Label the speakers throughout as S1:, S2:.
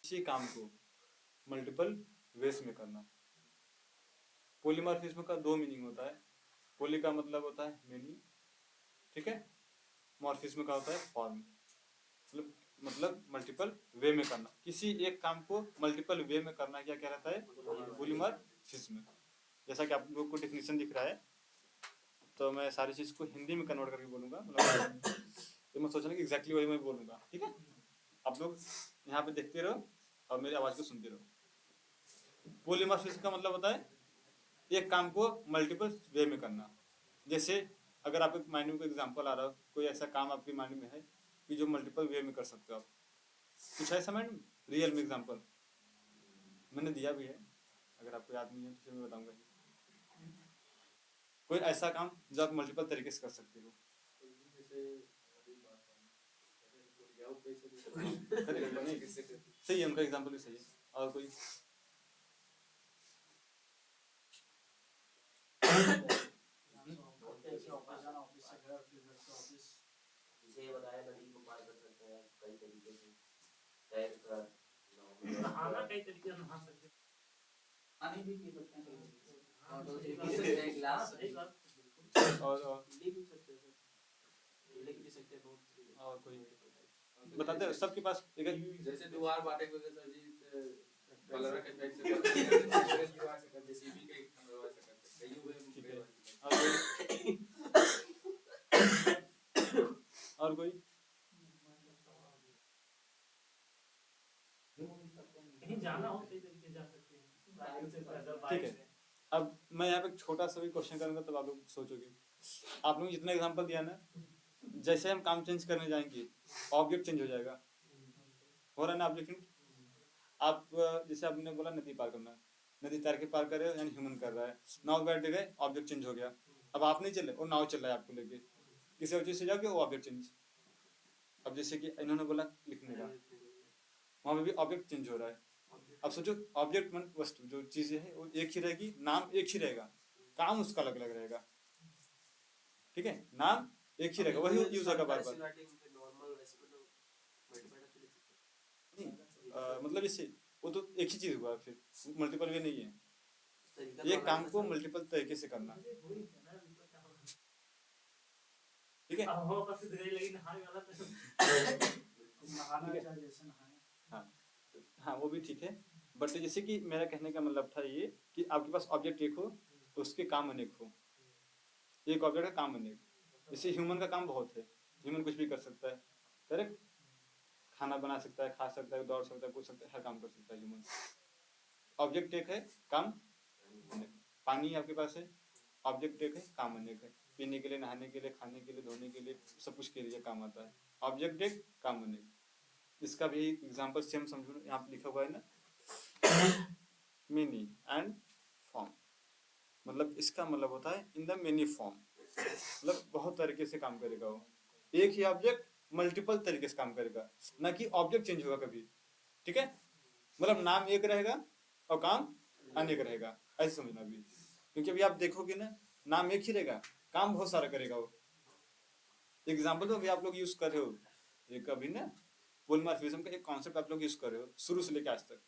S1: इसी काम को मल्टीपल वेज में करना। पॉलीमॉर्फिज्म का दो मीनिंग होता है। पॉली का मतलब होता है मेनी, ठीक है। मॉर्फिज्म का होता है फॉर्म, मतलब मल्टीपल वे में करना। किसी एक काम को मल्टीपल वे में करना क्या कहलाता है? पॉलीमॉर्फिज्म। जैसा कि आप लोग को डेफिनेशन दिख रहा है, तो मैं सारी चीज को हिंदी में कन्वर्ट करके बोलूंगा, मतलब तो मैं सोच रहा कि एग्जैक्टली वही मैं बोलूंगा, ठीक है। आप लोग यहाँ पे देखते रहो और मेरी आवाज को सुनते रहो। पॉलीमॉर्फिज्म का मतलब होता है एक काम को मल्टीपल वे में करना। जैसे अगर आपके माइंड में कोई एग्जांपल आ रहा हो, कोई ऐसा काम आपके माइंड में है कि जो मल्टीपल वे में कर सकते हो आप, कुछ ऐसा माइंड में रियल में एग्जांपल मैंने दिया भी है, अगर आपको याद नहीं है तो फिर मैं बताऊंगा। कोई ऐसा काम जो आप मल्टीपल तरीके से कर सकते हो। सही है, उनका एग्जांपल भी सही है। और कोई
S2: कई तरीके से नहा सकते हैं।
S3: पानी भी पी सकते हैं
S1: और कोई बताते हैं सबके पास एक
S4: जैसे दीवार बांटे हुए सर जी कलर के पैक से दीवार से कर जेसीबी के करवा सकते कई हुए
S1: ठीक है। और कोई
S2: कहीं जाना हो कई तरीके जा सकते हैं, बाइक से, पैदल,
S1: ठीक
S2: बाइक
S1: है।
S2: से।
S1: अब मैं यहाँ पे एक छोटा सा भी क्वेश्चन करूंगा, तब आप लोग सोचोगे। आप लोग जितना एग्जांपल दिया ना, जैसे हम काम चेंज करने जाएंगे ऑब्जेक्ट चेंज हो जाएगा, हो रहा है ना ऑब्जेक्ट। आप जैसे आपने बोला नदी पार करना, नदी तैर के पार कर रहे हो यानी ह्यूमन कर रहा है, नाव बैठ गए ऑब्जेक्ट चेंज हो गया। अब आप नहीं चले और नाव चल रहा है आपको लेके, किसी और चीज से जाओगे वो ऑब्जेक्ट चेंज। अब जैसे कि इन्होंने बोला लिखने का, वहां पे भी ऑब्जेक्ट चेंज हो रहा है। अब सोचो ऑब्जेक्ट मन वस्तु जो चीजें है वो एक ही रहेगी, नाम एक ही रहेगा, काम उसका अलग अलग रहेगा, ठीक है। नाम एक ही रहेगा, वही यूज होगा बार बार। नहीं मतलब इससे वो तो एक ही चीज हुआ, फिर मल्टीपल वे नहीं है। एक काम को मल्टीपल तरीके से करना, ठीक है। हाँ हाँ वो भी ठीक है, बट जैसे कि मेरा कहने का मतलब था ये कि आपके पास ऑब्जेक्ट एक हो तो उसके काम अनेक हो। एक ऑब्जेक्ट का काम अनेक, जैसे ह्यूमन का काम बहुत है, ह्यूमन कुछ भी कर सकता है, करेक्ट। खाना बना सकता है, खा सकता है, दौड़ सकता है, कूद सकता है, हर काम कर सकता है ह्यूमन। ऑब्जेक्ट एक है, काम अनेक। पानी आपके पास है, ऑब्जेक्ट एक है, काम अनेक है। पीने के लिए, नहाने के लिए, खाने के लिए, धोने के लिए, सब कुछ के लिए काम आता है। ऑब्जेक्ट एक, काम अनेक। इसका भी एग्जांपल सेम समझो, यहाँ पे लिखा हुआ है ना, मेनी एंड फॉर्म। मतलब इसका मतलब होता है इन द मेनी फॉर्म, मतलब बहुत तरीके से काम करेगा वो। एक ही ऑब्जेक्ट मल्टीपल तरीके से काम करेगा, ना कि ऑब्जेक्ट चेंज होगा कभी, ठीक है। मतलब नाम एक रहेगा और काम अनेक रहेगा, ऐसे समझना भी। क्योंकि अभी आप देखोगे ना, नाम एक ही रहेगा, काम बहुत सारा करेगा वो। एग्जाम्पल तो अभी आप लोग यूज कर रहे हो, एक अभी ना पॉलीमॉर्फिज्म का एक कॉन्सेप्ट आप लोग यूज कर रहे हो शुरू से लेकर आज तक।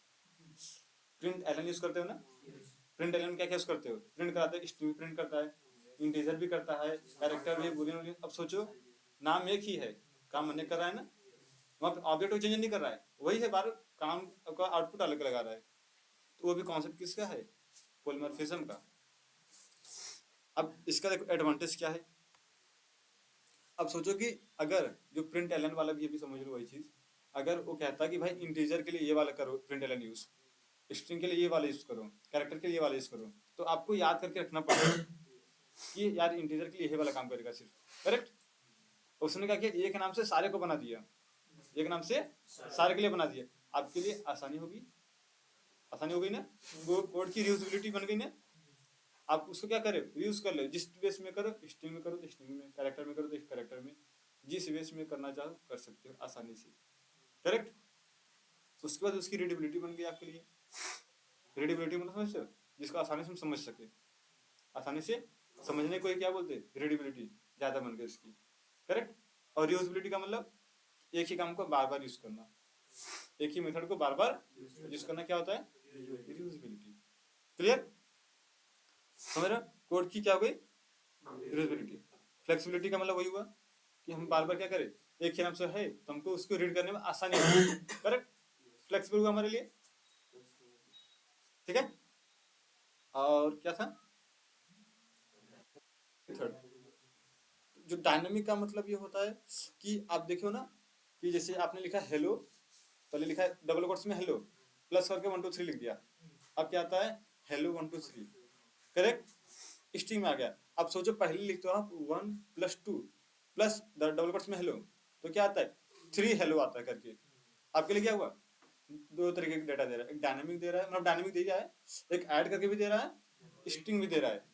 S1: प्रिंट एलन यूज करते हो ना, प्रिंट एलन क्या क्या यूज करते हो? प्रिंट कराते हो, स्ट्रिंग प्रिंट करता है, इंटीजर भी करता है, कैरेक्टर भी, बूलियन। अब सोचो नाम एक ही है, काम अनेक कर रहा है ना, वहाँ पे ऑब्जेक्ट को चेंज नहीं कर रहा है, वही है बार, काम का आउटपुट अलग लगा रहा है। तो वो भी कॉन्सेप्ट किसका है? पॉलीमॉर्फिज्म का। अब इसका देखो एडवांटेज क्या है। अब सोचो कि अगर जो प्रिंट एलन वाला भी अभी समझ लो वही चीज, अगर वो कहता कि भाई इंटीजर के लिए ये वाला करो प्रिंट एलन यूज, स्ट्रिंग के लिए ये वाला यूज करो, कैरेक्टर के लिए ये वाला यूज करो, तो आपको याद करके रखना पड़ेगा कि यार इंटीजर के लिए ये वाला काम करेगा सिर्फ, करेक्ट। उसने क्या किया, एक नाम से सारे को बना दिया, एक नाम से सारे के लिए बना दिया। आपके लिए आसानी होगी, आसानी हो गई ना, कोड की रीयूजेबिलिटी बन गई ना। आप उसको क्या करें, यूज कर ले, जिस बेस में करो, स्ट्रिंग में करो तो स्ट्रिंग में, कैरेक्टर में करो तो कैरेक्टर में, जिस बेस में करना चाहो कर सकते हो आसानी से, करेक्ट। उसके बाद उसकी रीडेबिलिटी बन गई आपके लिए। रीडेबिलिटी मतलब समझते हो, जिसको आसानी से हम समझ सके, आसानी से समझने को क्या बोलते हैं, रीडेबिलिटी ज्यादा बन गई उसकी, करेक्ट। और रीयूजेबिलिटी का मतलब एक ही काम को बार बार यूज करना, एक ही मेथड को बार बार यूज करना क्या होता है, रीयूजेबिलिटी। क्लियर, समझ रहे हो? कोड की क्या हो गई, रीयूजेबिलिटी। फ्लेक्सिबिलिटी का मतलब वही हुआ कि हम बार बार क्या करें, एक ही नाम से है तो हमको उसको रीड करने में आसानी होगी। करेक्ट, फ्लेक्सिबल हुआ हमारे लिए। ठीक है, और क्या था थर्ड, जो डायनामिक का मतलब ये होता है कि आप देखो ना कि जैसे आपने लिखा हेलो, पहले लिखा है डबल कोट्स में हेलो, प्लस करके 1 2 3 लिख दिया, अब क्या आता है हेलो 1 2 3, करेक्ट, स्ट्रिंग में आ गया। अब सोचो पहले लिखते हो आप 1 + 2 प्लस डबल कोट्स में हेलो, तो क्या आता है 3 हेलो आता है करके। आपके लिए क्या हुआ, दो तरीके का डेटा दे रहा है, एक डायनामिक दे रहा है, मतलब डायनामिक दे रहा है, एक ऐड करके भी दे रहा है, स्ट्रिंग भी दे रहा है।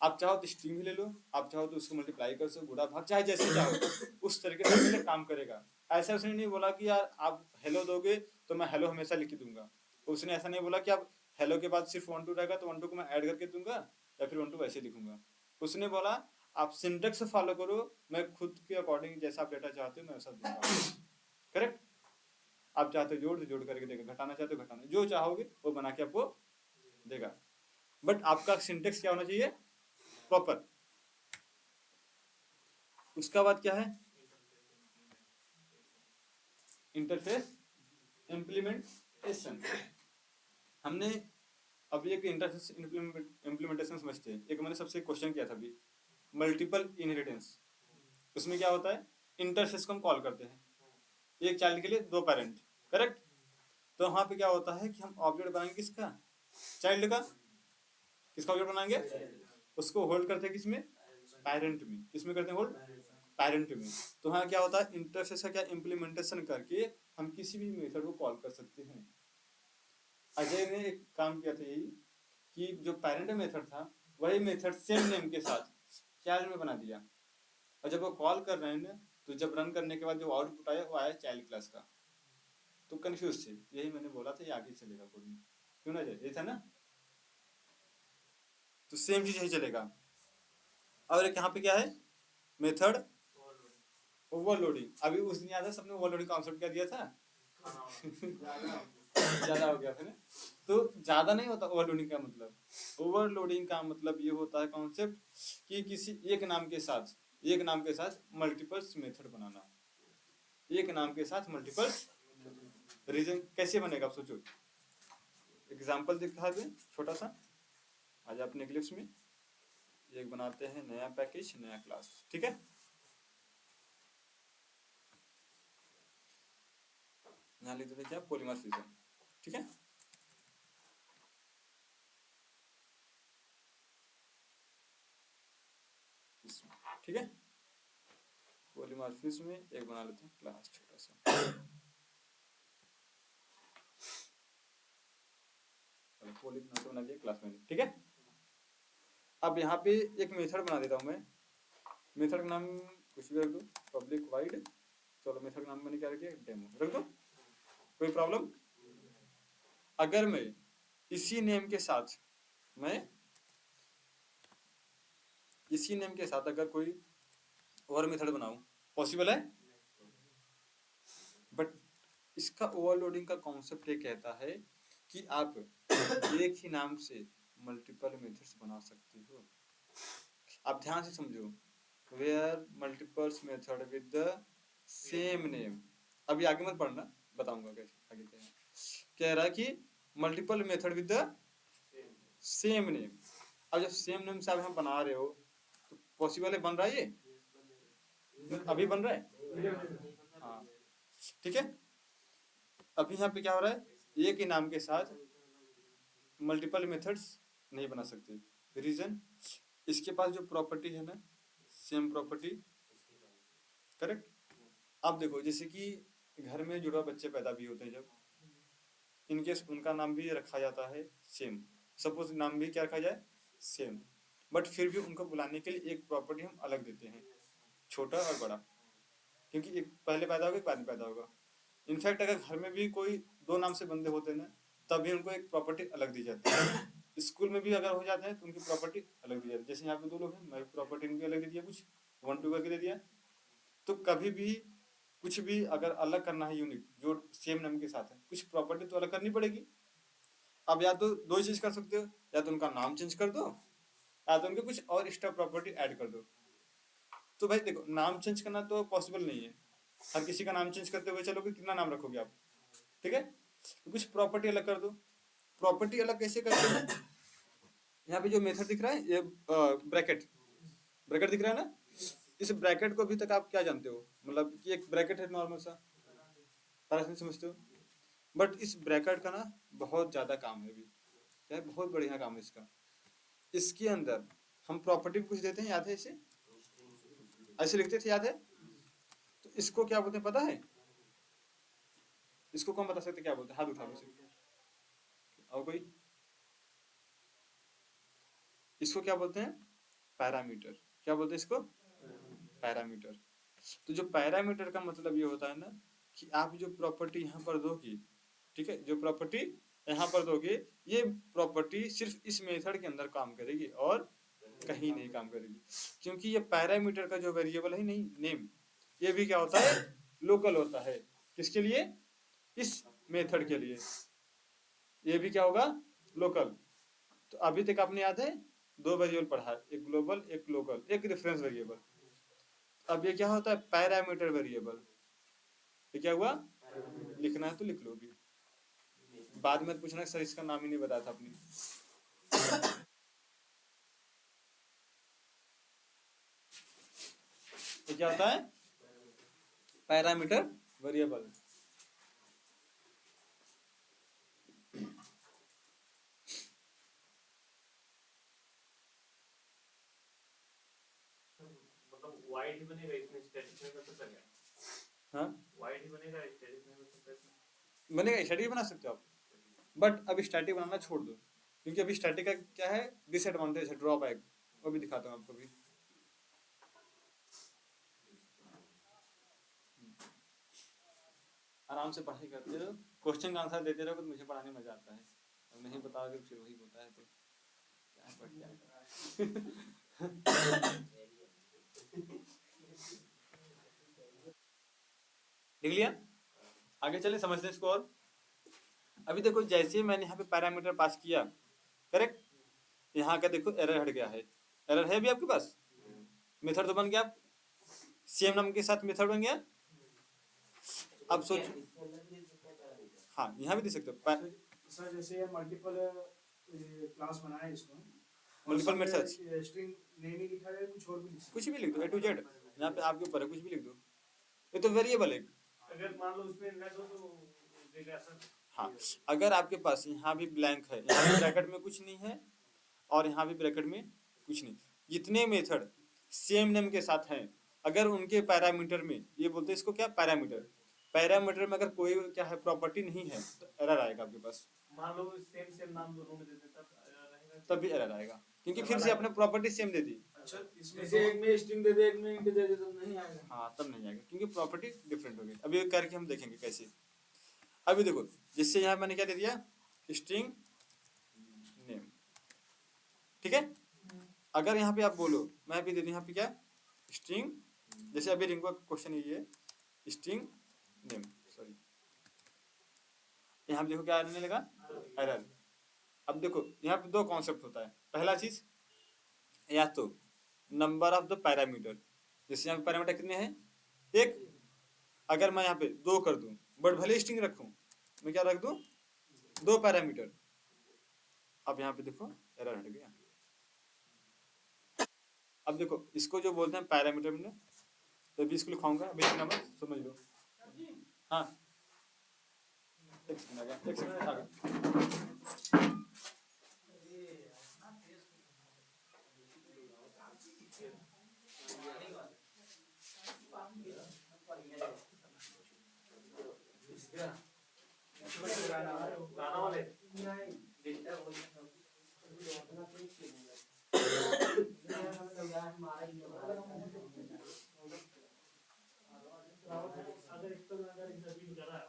S1: आप चाहो तो स्ट्रिंग भी ले लो, आप चाहो तो उसको मल्टीप्लाई कर सको, गुणा भाग, चाहे जैसे चाहो उस तरीके से मेरे काम करेगा। ऐसा उसने नहीं बोला कि यार आप हेलो दोगे तो मैं हेलो हमेशा लिख के दूंगा, उसने ऐसा नहीं बोला कि आप हेलो के बाद सिर्फ 1 2 रहेगा तो 1 2 को मैं ऐड करके दूंगा या फिर 1 2 वैसे लिखूंगा। उसने बोला आप सिंटेक्स फॉलो करो, मैं खुद के अकॉर्डिंग जैसा आप डेटा चाहते हो मैं वैसा दूंगा। करेक्ट, आप चाहते हो जोड़ तो जोड़ करके देगा, घटाना चाहते हो घटाना, जो चाहोगे वो बना के आपको देगा। बट आपका सिंटेक्स क्या होना चाहिए, प्रॉपर। उसका बाद क्या है, इंटरफेस इम्प्लीमेंटेशन। हमने अभी एक इंटरफेस इम्प्लीमेंटेशन समझते हैं। एक मैंने सबसे क्वेश्चन किया था अभी, मल्टीपल इनहेरिटेंस। उसमें क्या होता है, इंटरफेस को हम कॉल करते हैं, एक चाइल्ड के लिए 2 पेरेंट, करेक्ट। तो वहां पे क्या होता है कि हम ऑब्जेक्ट बनाएंगे किसका, चाइल्ड का। किसका ऑब्जेक्ट बनाएंगे, उसको होल्ड करते हैं किसमें, पेरेंट में। किसमें करते हैं होल्ड, पेरेंट में। तो हाँ क्या होता है, इंटरफेस का क्या इम्प्लीमेंटेशन करके हम किसी भी मेथड को कॉल कर सकते हैं। अजय ने एक काम किया था यही कि जो पेरेंट मेथड था वही मेथड सेम नेम के साथ चाइल्ड में बना दिया, और जब वो कॉल कर रहे हैं ना तो जब रन करने के बाद जो आउटपुट आया वो आया चाइल्ड क्लास का। तो कंफ्यूज थे, यही मैंने बोला था ये आगे चलेगा कोड में, क्यों ना जाए, ये था ना। तो सेम चीज यही चलेगा। और एक यहाँ पे क्या है, मेथड ओवरलोडिंग। अभी उस दिन याद है सबने ओवरलोडिंग कॉन्सेप्ट क्या दिया था ज्यादा हो गया था ना। तो ज्यादा नहीं होता ओवरलोडिंग का मतलब, ओवरलोडिंग का मतलब ये होता है कॉन्सेप्ट कि किसी एक नाम के साथ मल्टीपल्स मेथड बनाना, एक नाम के साथ मल्टीपल्स। रीजन कैसे बनेगा आप सोचो, एग्जांपल दिखा दें छोटा सा। आज अपने क्लिप्स में एक बनाते हैं नया पैकेज नया क्लास, ठीक है। यहाँ लिख देते क्या, पॉलीमॉर्फिज्म, ठीक है। ठीक है, पॉलीमॉर्फिज्म में एक बना लेते हैं क्लास छोटा सा, पॉली बना दिया क्लास में, ठीक है। अब यहाँ पे एक मेथड बना देता हूँ मैं, मेथड का नाम कुछ भी रख दो, पब्लिक वाइड। चलो मेथड का नाम मैंने क्या रख दिया, डेमो रख दो, कोई प्रॉब्लम। अगर मैं इसी नेम के साथ अगर कोई और मेथड बनाऊं, पॉसिबल है। बट इसका ओवरलोडिंग का कॉन्सेप्ट ये कहता है कि आप एक ही नाम से मल्टीपल मेथड्स बना सकते हो। आप ध्यान से समझो, where multiples method with the same name. अभी आगे मत पढ़ना, बताऊंगा कैसे आगे क्या है। कह रहा है कि multiple method with the same name. अब जब सेम नेम से आप यहाँ बना रहे हो तो पॉसिबल है, बन रहा है ये, अभी बन रहा है, हाँ ठीक है। अभी यहाँ पे क्या हो रहा है, एक ही नाम के साथ मल्टीपल मेथड्स नहीं बना सकते। रीजन, इसके पास जो प्रॉपर्टी है ना, सेम प्रॉपर्टी, करेक्ट। अब देखो जैसे कि घर में जुड़वा बच्चे पैदा भी होते हैं, जब इनकेस उनका नाम भी रखा जाता है सेम, सपोज नाम भी क्या रखा जाए सेम, बट फिर भी उनको बुलाने के लिए एक प्रॉपर्टी हम अलग देते हैं, छोटा और बड़ा, क्योंकि एक पहले पैदा होगा एक बाद में पैदा होगा। इनफैक्ट अगर घर में भी कोई 2 नाम से बंदे होते हैं ना, तभी उनको एक प्रॉपर्टी अलग दी जाती है। स्कूल में भी अगर हो जाते हैं तो उनकी प्रॉपर्टी अलग दी जाती है। जैसे यहाँ पे 2 लोग हैं, मैं प्रॉपर्टी इनकी अलग दे दिया, कुछ 1 2 करके दे दिया। तो कभी भी कुछ भी अगर अलग करना है यूनिक जो सेम नेम के साथ है, कुछ प्रॉपर्टी तो अलग करनी पड़ेगी। अब या तो दो चीज कर सकते हो, या तो उनका नाम चेंज कर दो, या तो उनके कुछ और एक्स्ट्रा प्रॉपर्टी ऐड कर दो। तो भाई देखो, नाम चेंज करना तो पॉसिबल नहीं है, हर किसी का नाम चेंज करते हुए चलोगे, कितना नाम रखोगे आप, ठीक है। तो कुछ प्रॉपर्टी अलग कर दो। प्रॉपर्टी अलग कैसे करते हैं, यहाँ पे जो मेथड दिख रहा है ये ब्रैकेट, ब्रैकेट दिख रहा है ना, इस ब्रैकेट को अभी तक आप क्या जानते हो, मतलब कि एक ब्रैकेट है नॉर्मल सा, तरह समझते हो। बट इस ब्रैकेट का ना बहुत ज्यादा काम है अभी, क्या है, बहुत बढ़िया काम है इसका। इसके अंदर हम प्रॉपर्टी कुछ देते हैं, याद है, इसे ऐसे लिखते थे, याद है। तो इसको क्या बोलते हैं पता है, इसको कौन बता सकते क्या बोलते हैं, हाथ उठा लो सिर्फ। और कोई, इसको क्या बोलते हैं, पैरामीटर। क्या बोलते हैं इसको, पैरामीटर। तो जो पैरामीटर का मतलब ये होता है ना कि आप जो प्रॉपर्टी यहाँ पर दोगे, ठीक है, जो प्रॉपर्टी यहाँ पर दोगे, ये प्रॉपर्टी सिर्फ इस मेथड के अंदर काम करेगी और कहीं नहीं काम करेगी, क्योंकि ये पैरामीटर का जो वेरिएबल है नहीं, नेम, ये भी क्या होता है, लोकल होता है। किसके लिए, इस मेथड के लिए, ये भी क्या होगा, लोकल। तो अभी तक आपने याद है दो वेरिएबल पढ़ा है, एक ग्लोबल एक लोकल, एक रेफरेंस वेरिएबल। अब ये क्या होता है, पैरामीटर वेरिएबल। ये क्या हुआ, लिखना है तो लिख लो, भी बाद में पूछना सर इसका नाम ही नहीं बताया था आपने। तो क्या होता है, पैरामीटर वेरिएबल।
S2: मतलब वाइड ही बनेगा इसमें, स्टैटिक में कर सकता है क्या?
S1: हाँ
S2: वाइड ही बनेगा, स्टैटिक में कर सकता है।
S1: बनेगा, स्टैटिक बना सकते हो आप, बट अभी स्टैटिक बनाना छोड़ दो, क्योंकि अभी स्टैटिक का क्या है, डिसएडवांटेज है, ड्रॉबैक, वो भी दिखाता हूँ आपको भी। आराम से पढ़ाई करते रहो, क्वेश्चन का आंसर देते रहो, तो मुझे पढ़ाने में मजा आता है। अब नहीं बताओगे फिर वही होता है, तो क्या पढ़ क्या लिख लिया। आगे चले, समझते हैं इसको और। अभी देखो, जैसे ही मैंने यहाँ पे पैरामीटर पास किया, करेक्ट, यहाँ का देखो एरर हट गया है। एरर है अभी आपके पास, मेथड तो बन गया, सेम नाम के साथ मेथड बन गया। अब सोचो, हाँ यहाँ भी दे सकते हो,
S5: सर जैसे मल्टीपल क्लास बनाए इसमें,
S1: मल्टीपल मेथड्स,
S5: स्ट्रिंग नेम ही लिखा है, कुछ और भी लिख
S1: कुछ भी लिख दो, A to Z, यहाँ पे आपके ऊपर है, कुछ भी लिख दो, ये तो वेरिएबल है।
S2: अगर मान लो उसमें इन्वेस्ट हो तो देगा सर।
S1: हाँ, अगर आपके पास यहाँ भी ब्लैंक है, यहाँ भी ब्रैकेट में कुछ नहीं है, और यहाँ भी ब्रैकेट में कुछ नहीं, जितने मेथड सेम नेम के साथ हैं, अगर उनके पैरामीटर में, ये बोलते हैं इसको क्या, पैरामीटर, पैरामीटर में अगर कोई क्या है प्रॉपर्टी नहीं है, तो एरर आएगा आपके पास।
S2: मान लो सेम सेम नाम दोनों में दे दे तब रहेगा,
S1: तब भी एरर आएगा, क्योंकि फिर से आपने प्रॉपर्टी सेम दे दी।
S5: अच्छा इसमें
S3: जैसे एक में स्ट्रिंग दे दे, एक में इंट दे दे, तो नहीं आएगा।
S1: हाँ तब नहीं आएगा, क्योंकि प्रॉपर्टी डिफरेंट हो गई। अभी करके हम देखेंगे कैसे। अभी देखो, जिससे यहाँ मैंने क्या दे दिया, स्ट्रिंग नेम, ठीक है। अगर यहाँ पे आप बोलो, मैं भी दे दूँ यहाँ पे क्या, स्ट्रिंग, जैसे अभी रिंग का क्वेश्चन ये है, स्ट्रिंग नेम, सॉरी, यहाँ पे देखो क्या आने लगा, एरर। अब देखो यहाँ पे दो कॉन्सेप्ट होता है, पहला चीज, या तो नंबर ऑफ द पैरामीटर, जैसे यहाँ पे पैरामीटर कितने हैं, एक, अगर मैं यहाँ पे दो कर दूं, बट भले स्ट्रिंग रखूं, मैं क्या रख दूं, दो पैरामीटर। अब यहाँ पे देखो एरर हट गया। अब देखो इसको जो बोलते हैं पैरामीटर में, तो अभी इसको लिखाऊंगा, अभी नंबर समझ लो। हाँ एक सेकंड आ गया, एक सेकंड आ गया।
S2: गाना वाले अगर इस पर अगर इंटरव्यू कर रहा है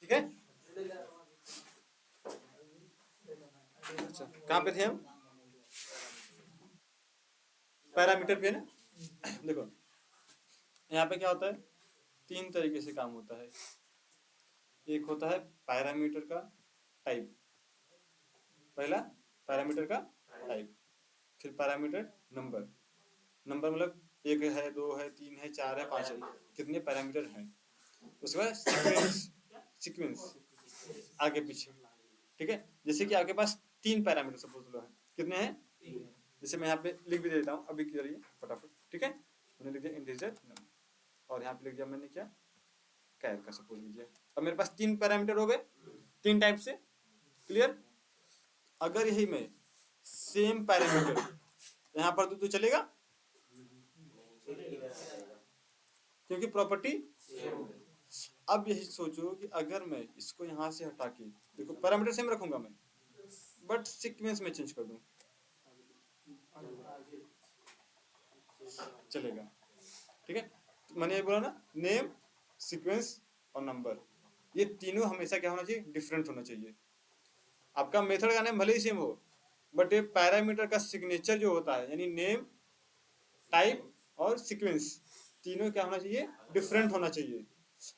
S1: ठीक है। अच्छा कहाँ पे थे हम? पैरामीटर पे ना। देखो यहाँ पे क्या होता है, तीन तरीके से काम होता है। एक होता है पैरामीटर का टाइप, पहला पैरामीटर का टाइप, फिर पैरामीटर नंबर। नंबर मतलब एक है, दो है, तीन है, चार है, पांच है, कितने पैरामीटर हैं। उसके बाद सीक्वेंस, सीक्वेंस आगे पीछे। ठीक है, जैसे कि आपके पास तीन पैरामीटर सपोज लो है, कितने हैं? जैसे मैं यहाँ पे लिख भी देता हूँ अभी, करिए फटाफट। ठीक है, मैंने लिख दिया इंटीजर नंबर, और यहाँ पे लिख दिया मैंने क्या, कैर का सपोज लिख दिया। अब मेरे पास तीन पैरामीटर हो गए, तीन टाइप से। क्लियर? अगर यही मैं सेम पैरामीटर यहाँ पर दूं तो चलेगा, क्योंकि प्रॉपर्टी। अब यही सोचो कि अगर मैं इसको यहाँ से हटा के, देखो पैरामीटर सेम रखूंगा मैं, बट सीक्वेंस में चेंज कर दूं, चलेगा? ठीक है, तो मैंने ये बोला ना, नेम, सीक्वेंस और नंबर, ये तीनों हमेशा क्या होना चाहिए? डिफरेंट होना चाहिए। आपका मेथड का नाम भले ही सेम हो, बट ये पैरामीटर का सिग्नेचर जो होता है, यानी नेम, टाइप और सीक्वेंस, तीनों क्या होना चाहिए? डिफरेंट होना चाहिए।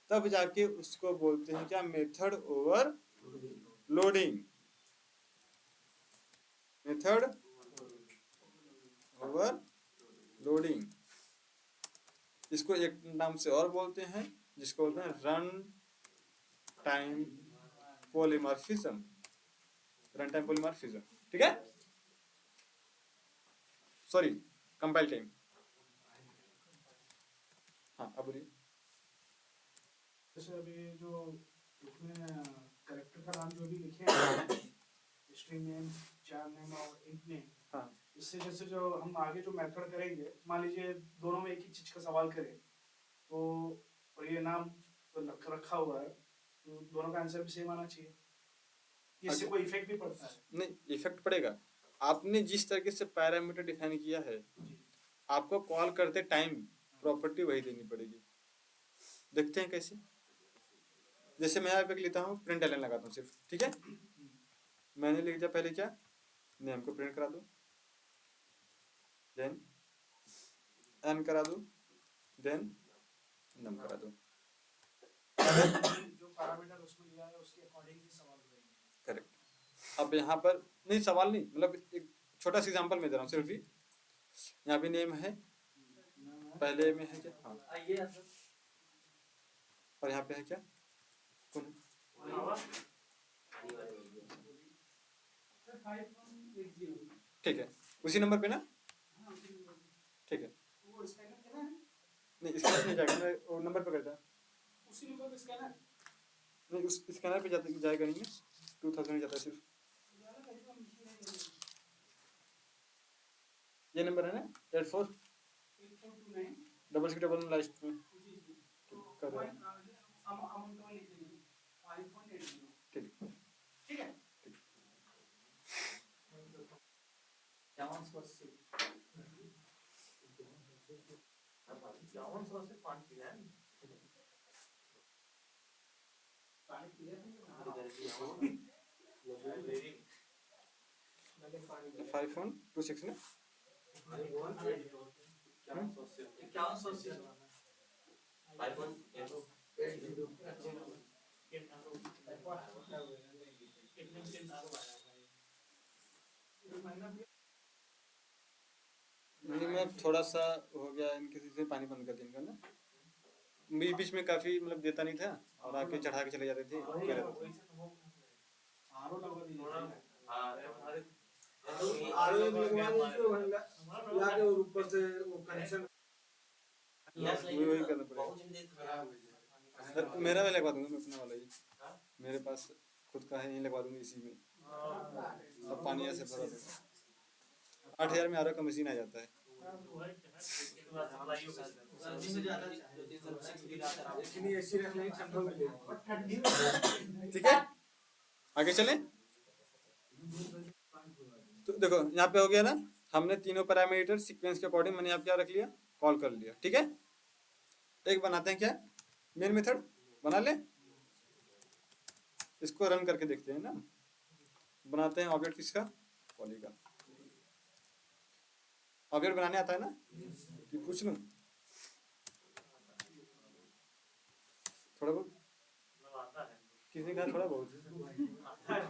S1: तब जाके उसको बोलते हैं क्या? Method over loading. Method over loading, इसको एक नाम से और बोलते हैं, जिसको बोलते हैं run time polymorphism. Run time polymorphism, ठीक है, सॉरी कंपाइल टाइम। हाँ अब बोलिए।
S5: जैसे अभी जो इसमें कैरेक्टर का नाम जो भी लिखे हैं, स्ट्रिंग नेम, चार नेम और इंट नेम,
S1: हाँ
S5: इससे जैसे जो हम आगे जो मेथड करेंगे, मान लीजिए दोनों में एक ही चीज का सवाल करें तो, और ये नाम तो रखा हुआ है, तो दोनों का आंसर भी सेम आना चाहिए। इससे कोई इफेक्ट भी पड़ता है?
S1: नहीं, इफेक्ट पड़ेगा। आपने जिस तरीके से पैरामीटर डिफाइन किया है, आपको कॉल करते टाइम प्रॉपर्टी वही देनी पड़ेगी। देखते हैं कैसे। जैसे मैं यहाँ पे लिखता हूँ, प्रिंट एलन लगाता हूँ सिर्फ, ठीक है। मैंने लिख दिया पहले क्या, नेम को प्रिंट करा दो, देन एन करा दो, देन नम करा दो।
S5: जो पैरामीटर उसमें लिया है उसके अकॉर्डिंग ही सवाल करेंगे।
S1: करेक्ट। अब यहाँ पर नहीं, सवाल नहीं, मतलब एक छोटा सा एग्जांपल मैं दे रहा हूँ सिर्फ ही। यहाँ पे नेम है, पहले में है क्या, हाँ, और यहाँ पे है क्या, कौन है? ठीक है, उसी नंबर पे ना, ठीक है।
S5: वो स्कैनर देना है,
S1: नहीं स्कैनर नहीं जाएगा, मैं वो नंबर पे करता है।
S5: उसी नंबर पे स्कैनर
S1: नहीं, उस स्कैनर पे जाएगा नहीं, 2000 जाता है सिर्फ। ये नंबर है ना, 84 66 लास्ट में कर रहा है। ठीक
S5: ठीक है।
S1: फाइव वन टू सिक्स ना, नहीं मैं थोड़ा सा हो गया इनके से, पानी बंद कर दिया इनका ना, बीच बीच में काफी मतलब देता नहीं था, और आके चढ़ा के चले जाते थे।
S3: ऊपर से वो कनेक्शन
S1: वही करना पड़ेगा। सर मेरा मैं लगवा दूंगा, मैं अपना वाला ही, मेरे पास खुद का है, यही लगवा दूंगा इसी में। अब पानी ऐसे भरा दूंगा, 8000 में आर का मशीन आ जाता है। ठीक है, आगे चलें। तो देखो यहाँ पे हो गया ना, हमने तीनों पैरामीटर सीक्वेंस के अकॉर्डिंग मैंने यहाँ क्या रख लिया, कॉल कर लिया, ठीक है। एक बनाते हैं क्या, मेन मेथड बना ले, इसको रन करके देखते हैं ना। बनाते हैं ऑब्जेक्ट किसका, पॉली का। ऑब्जेक्ट बनाने आता है ना, कि पूछ लूं थोड़ा बहुत,
S2: मतलब आता है
S1: किसने कहा थोड़ा बहुत,
S2: आता है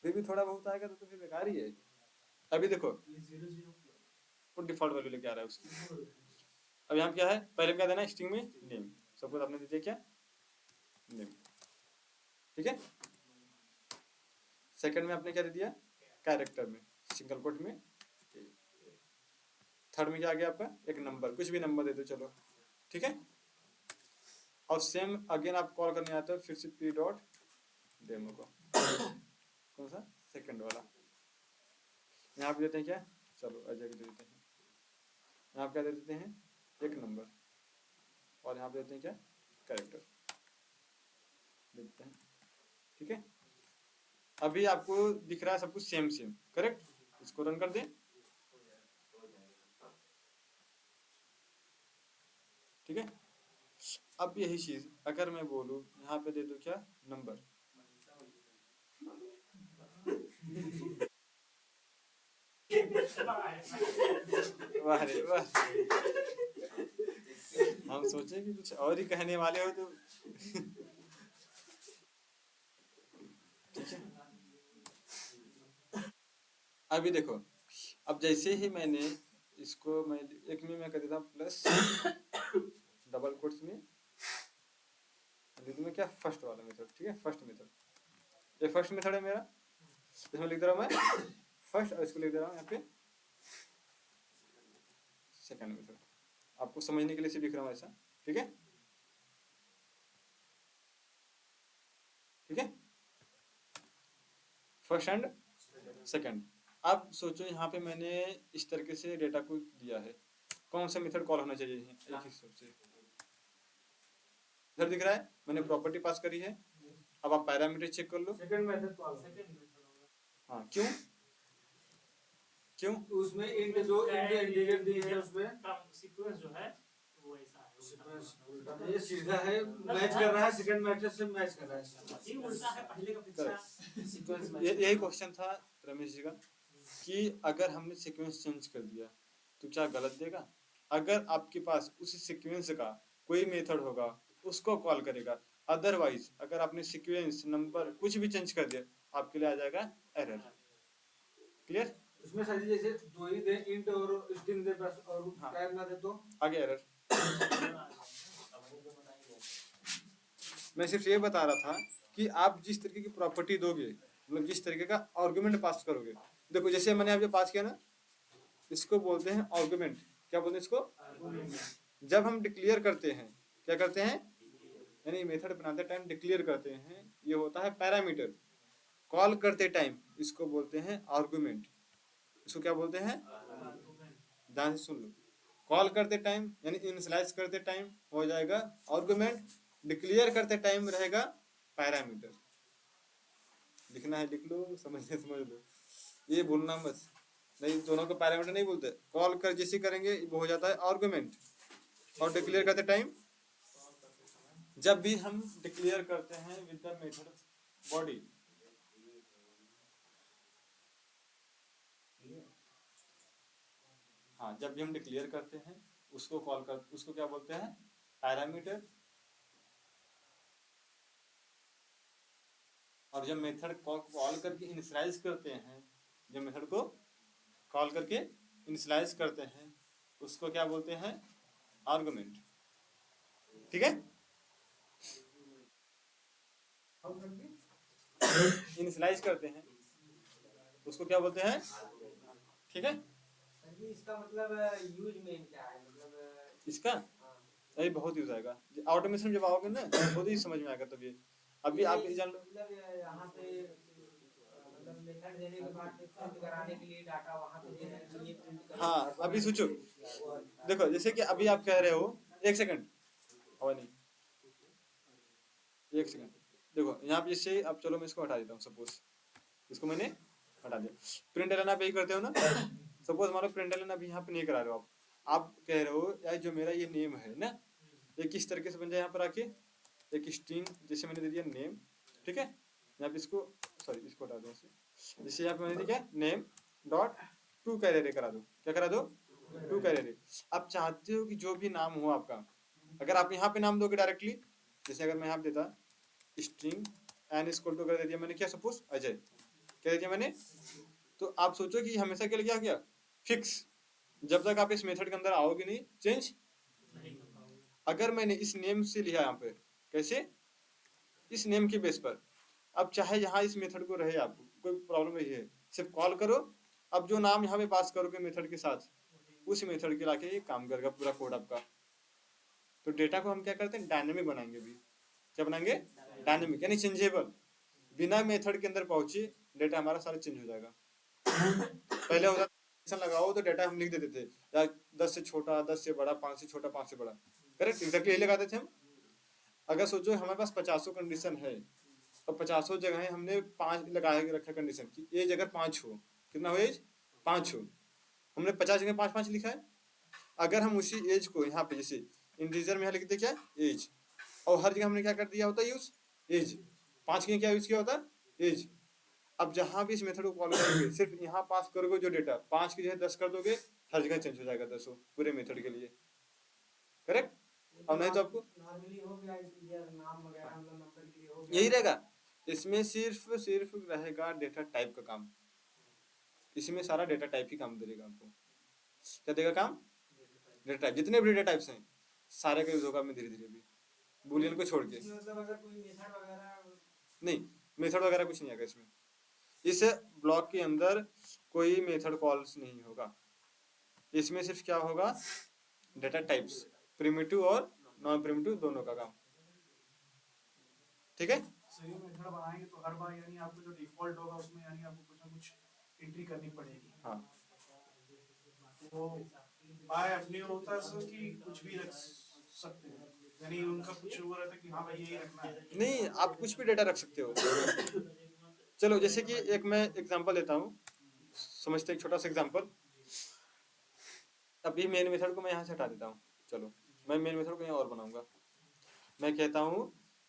S1: फिर भी थोड़ा बहुत आएगा तो फिर बेकार ही है। अभी देखो
S2: ये 0
S1: वो डिफॉल्ट वैल्यू लेके आ रहा है उसकी। अब यहाँ क्या है, पहले क्या देना है, स्ट्रिंग में नेम, सपोज आपने दे दिया क्या, नेम, ठीक है। सेकंड में आपने क्या दे दिया, कैरेक्टर में सिंगल कोट में। थर्ड में क्या आ गया आपका, एक नंबर, कुछ भी नंबर दे दो चलो, ठीक है। और सेम अगेन आप कॉल करने आते हो फिर से पी डॉट डेमो को, कौन सा, सेकंड वाला। यहाँ पे देते हैं क्या, चलो अजय को दे देते हैं, यहाँ पे क्या दे देते हैं, एक नंबर, और यहाँ पे देते हैं क्या, कैरेक्टर देते हैं, ठीक है। अभी आपको दिख रहा है सब कुछ सेम सेम, करेक्ट। इसको रन कर दें, ठीक है। अब यही चीज अगर मैं बोलूं यहाँ पे दे दो क्या, नंबर, वाह रे वाह, हम सोचे कि कुछ और ही कहने वाले हो तो ठीक है। अभी देखो, अब जैसे ही मैंने इसको, मैं एक में मैं कर देता हूँ प्लस डबल कोट्स में लिख में क्या, फर्स्ट वाला मेथड, ठीक है, फर्स्ट मेथड, ये फर्स्ट मेथड है मेरा, इसमें लिख दे रहा हूँ मैं फर्स्ट, और इसको लिख दे रहा हूँ यहाँ पे सेकंड मेथड। आपको समझने के लिए सिर्फ लिख रहा हूँ ऐसा, ठीक है, ठीक है, फर्स्ट एंड सेकंड। अब सोचो यहाँ पे मैंने इस तरीके से डेटा को दिया है, कौन सा मेथड कॉल होना चाहिए, एक हिसाब से इधर दिख रहा है, मैंने प्रॉपर्टी पास करी है। अब आप पैरामीटर चेक कर लो,
S3: सेकंड मेथड तो आगे।
S2: सेकंड मेथड होगा
S1: हाँ क्यों, क्यों,
S3: उसमें इंट जो इंट इंटीजर दी है उसमें
S2: सीक्वेंस जो है वो ऐसा है,
S3: सीक्वेंस उल्टा नहीं, ये सीधा है, मैच कर रहा है, सेकंड मैथड से मैच कर रहा है।
S2: ये उल्टा है पहले का पिछला सीक्वेंस में।
S1: यही क्वेश्चन था रमेश जी का, कि अगर हमने सीक्वेंस चेंज कर दिया तो क्या गलत देगा। अगर आपके पास उस सीक्वेंस का कोई मेथड होगा उसको कॉल करेगा, अदरवाइज अगर आपने सीक्वेंस नंबर कुछ भी चेंज कर दिया आपके लिए आ जाएगा एरर। क्लियर,
S3: उसमें सर जी जैसे दो ही दे, इंट और स्ट्रिंग दे बस, और
S1: हाँ।
S3: टैग ना दे तो
S1: आगे एरर। मैं सिर्फ ये बता रहा था कि आप जिस तरीके की प्रॉपर्टी दोगे, मतलब जिस तरीके का आर्गुमेंट पास करोगे, देखो जैसे मैंने अभी पास किया ना, इसको बोलते हैं आर्गुमेंट। क्या बोलते हैं इसको, जब हम डिक्लेयर करते हैं, क्या करते हैं, यानी मेथड बनाते टाइम डिक्लेयर करते हैं, ये होता है पैरामीटर। कॉल करते टाइम इसको बोलते हैं आर्गुमेंट। इसको क्या बोलते हैं, ध्यान से सुन लो, कॉल करते टाइम यानी इनिशियलाइज करते टाइम हो जाएगा आर्गुमेंट, डिक्लेयर करते टाइम रहेगा पैरामीटर। लिखना है लिख लो, समझने समझ लो, ये भूलना बस नहीं, दोनों को पैरामीटर नहीं बोलते। कॉल कर जैसे करेंगे वो हो जाता है आर्गुमेंट, और डिक्लेयर करते टाइम, जब भी हम डिक्लेयर करते हैं विद द मेथड बॉडी, हाँ जब भी हम डिक्लेयर करते हैं उसको कॉल कर, उसको क्या बोलते हैं, पैरामीटर। और जब मेथड कॉल करके इनिशियलाइज करते हैं, जब मेथड को कॉल करके इनिशियलाइज करते हैं उसको क्या बोलते हैं, आर्गुमेंट। ठीक है, इनिशियलाइज करते हैं उसको क्या बोलते हैं, ठीक है।
S6: इसका मतलब यूज में क्या है, मतलब
S1: इसका ये बहुत यूज आएगा, ऑटोमेशन जब आओगे ना खुद ही समझ में आएगा। तब ये अभी आप ये जान लो,
S6: मतलब यहाँ पे मतलब मेथड देने के बाद प्रिंट कराने के लिए डाटा वहाँ पे देने के लिए प्रिंट
S1: हाँ अभी सोचो, देखो जैसे कि अभी आप कह रहे हो, एक सेकंड और नहीं, एक सेकंड, देखो यहाँ पे जैसे अब चलो मैं इसको हटा देता हूँ, सपोज इसको मैंने हटा दिया। प्रिंट एलन आप यही करते हो ना, सपोज मान लो प्रिंट एलन अब यहाँ पे नहीं करा रहे हो आप कह रहे हो यार जो मेरा ये नेम है ना, ये किस तरीके से बन जाए यहाँ पर आके एक स्ट्रिंग, जैसे मैंने दे दिया नेम, ठीक है, यहाँ पे इसको सॉरी इसको हटा दो, जैसे यहाँ पे मैंने दिया नेम डॉट टू कैरेरे करा दो, क्या करा दो, टू कैरेरे। आप चाहते हो कि जो भी नाम हो आपका, अगर आप यहाँ पे नाम दोगे डायरेक्टली, जैसे अगर मैं यहाँ पे देता स्ट्रिंग एन इक्वल टू कर दे दिया मैंने, क्या सपोज अजय, क्या दे दिया मैंने, तो आप सोचो कि हमेशा के लिए क्या किया फिक्स, जब तक आप इस मेथड के अंदर आओगे नहीं चेंज
S2: नहीं कर पाओगे।
S1: अगर मैंने इस नेम से लिया यहाँ पे, कैसे, इस नेम के बेस पर, अब चाहे यहाँ इस मेथड को रहे आपको कोई प्रॉब्लम नहीं है, सिर्फ कॉल करो, अब जो नाम यहाँ पे पास करोगे मेथड के साथ, उस मेथड के लाके ये काम करेगा पूरा कोड आपका। तो डेटा को हम क्या करते हैं डायनेमिक बनाएंगे भी, क्या बनाएंगे डायनेमिक, यानी चेंजेबल, बिना मेथड के अंदर पहुंचे डेटा हमारा सारा चेंज हो जाएगा। पहले होता कंडीशन लगाओ तो डेटा हम लिख देते थे या 10 से छोटा 10 से बड़ा 5 से छोटा 5 से बड़ा, करेक्ट, एग्जैक्टली यही लगाते थे हम। अगर सोचो हमारे पास 50 कंडीशन है और 50 जगह हमने 5 लगा के रखा कंडीशन की एज अगर 5 हो, कितना हो एज 5 हो, हमने 50 जगह 5 5 लिखा है। अगर हम उसी एज को यहाँ पे जैसे इंटीजर में यहाँ लिखते क्या एज, और हर जगह हमने क्या कर दिया होता है यूज एज, 5 के क्या यूज किया होता है एज। अब जहां भी इस मेथड को कॉल करोगे सिर्फ यहाँ पास करोगे जो डेटा 5 की जगह 10 कर दोगे, हर जगह चेंज हो जाएगा 10 पूरे मेथड के लिए, करेक्ट। और नहीं तो आपको
S6: नॉर्मली हो गया इंटीजर नाम वगैरह मतलब नंबर के लिए हो गया,
S1: यही रहेगा, इसमें सिर्फ रहेगा डेटा टाइप का काम, इसमें सारा डेटा टाइप ही काम देगा आपको, क्या देगा काम, डेटा टाइप, जितने भी डेटा टाइप्स हैं सारे का यूज होगा में धीरे धीरे भी, बुलियन को छोड़ के।
S6: इसमें मतलब अगर कोई मेथड वगैरह
S1: नहीं मेथड वगैरह कुछ नहीं आएगा इसमें, इस ब्लॉक के अंदर कोई मेथड कॉल्स नहीं होगा, इसमें सिर्फ क्या होगा डेटा टाइप्स, प्रिमिटिव और नॉन प्रिमिटिव दोनों का काम, ठीक है।
S5: सही मेथड बनाएंगे तो हर बार यानी आपको जो डिफॉल्ट होगा उसमें यानी आपको कुछ ना कुछ एंट्री करनी पड़ेगी।
S1: हाँ
S5: वो बाय अपने होता है सर कि कुछ भी रख सकते हैं, यानी उनका कुछ वो रहता है कि हाँ भाई यही रखना है।
S1: नहीं आप कुछ भी डेटा रख सकते हो। चलो जैसे कि एक मैं एग्जांपल देता हूँ, समझते एक छोटा सा एग्जांपल। अभी मेन मेथड को मैं यहाँ से हटा देता हूँ, चलो मैं मेन मेथड को यहाँ और बनाऊंगा। मैं कहता हूँ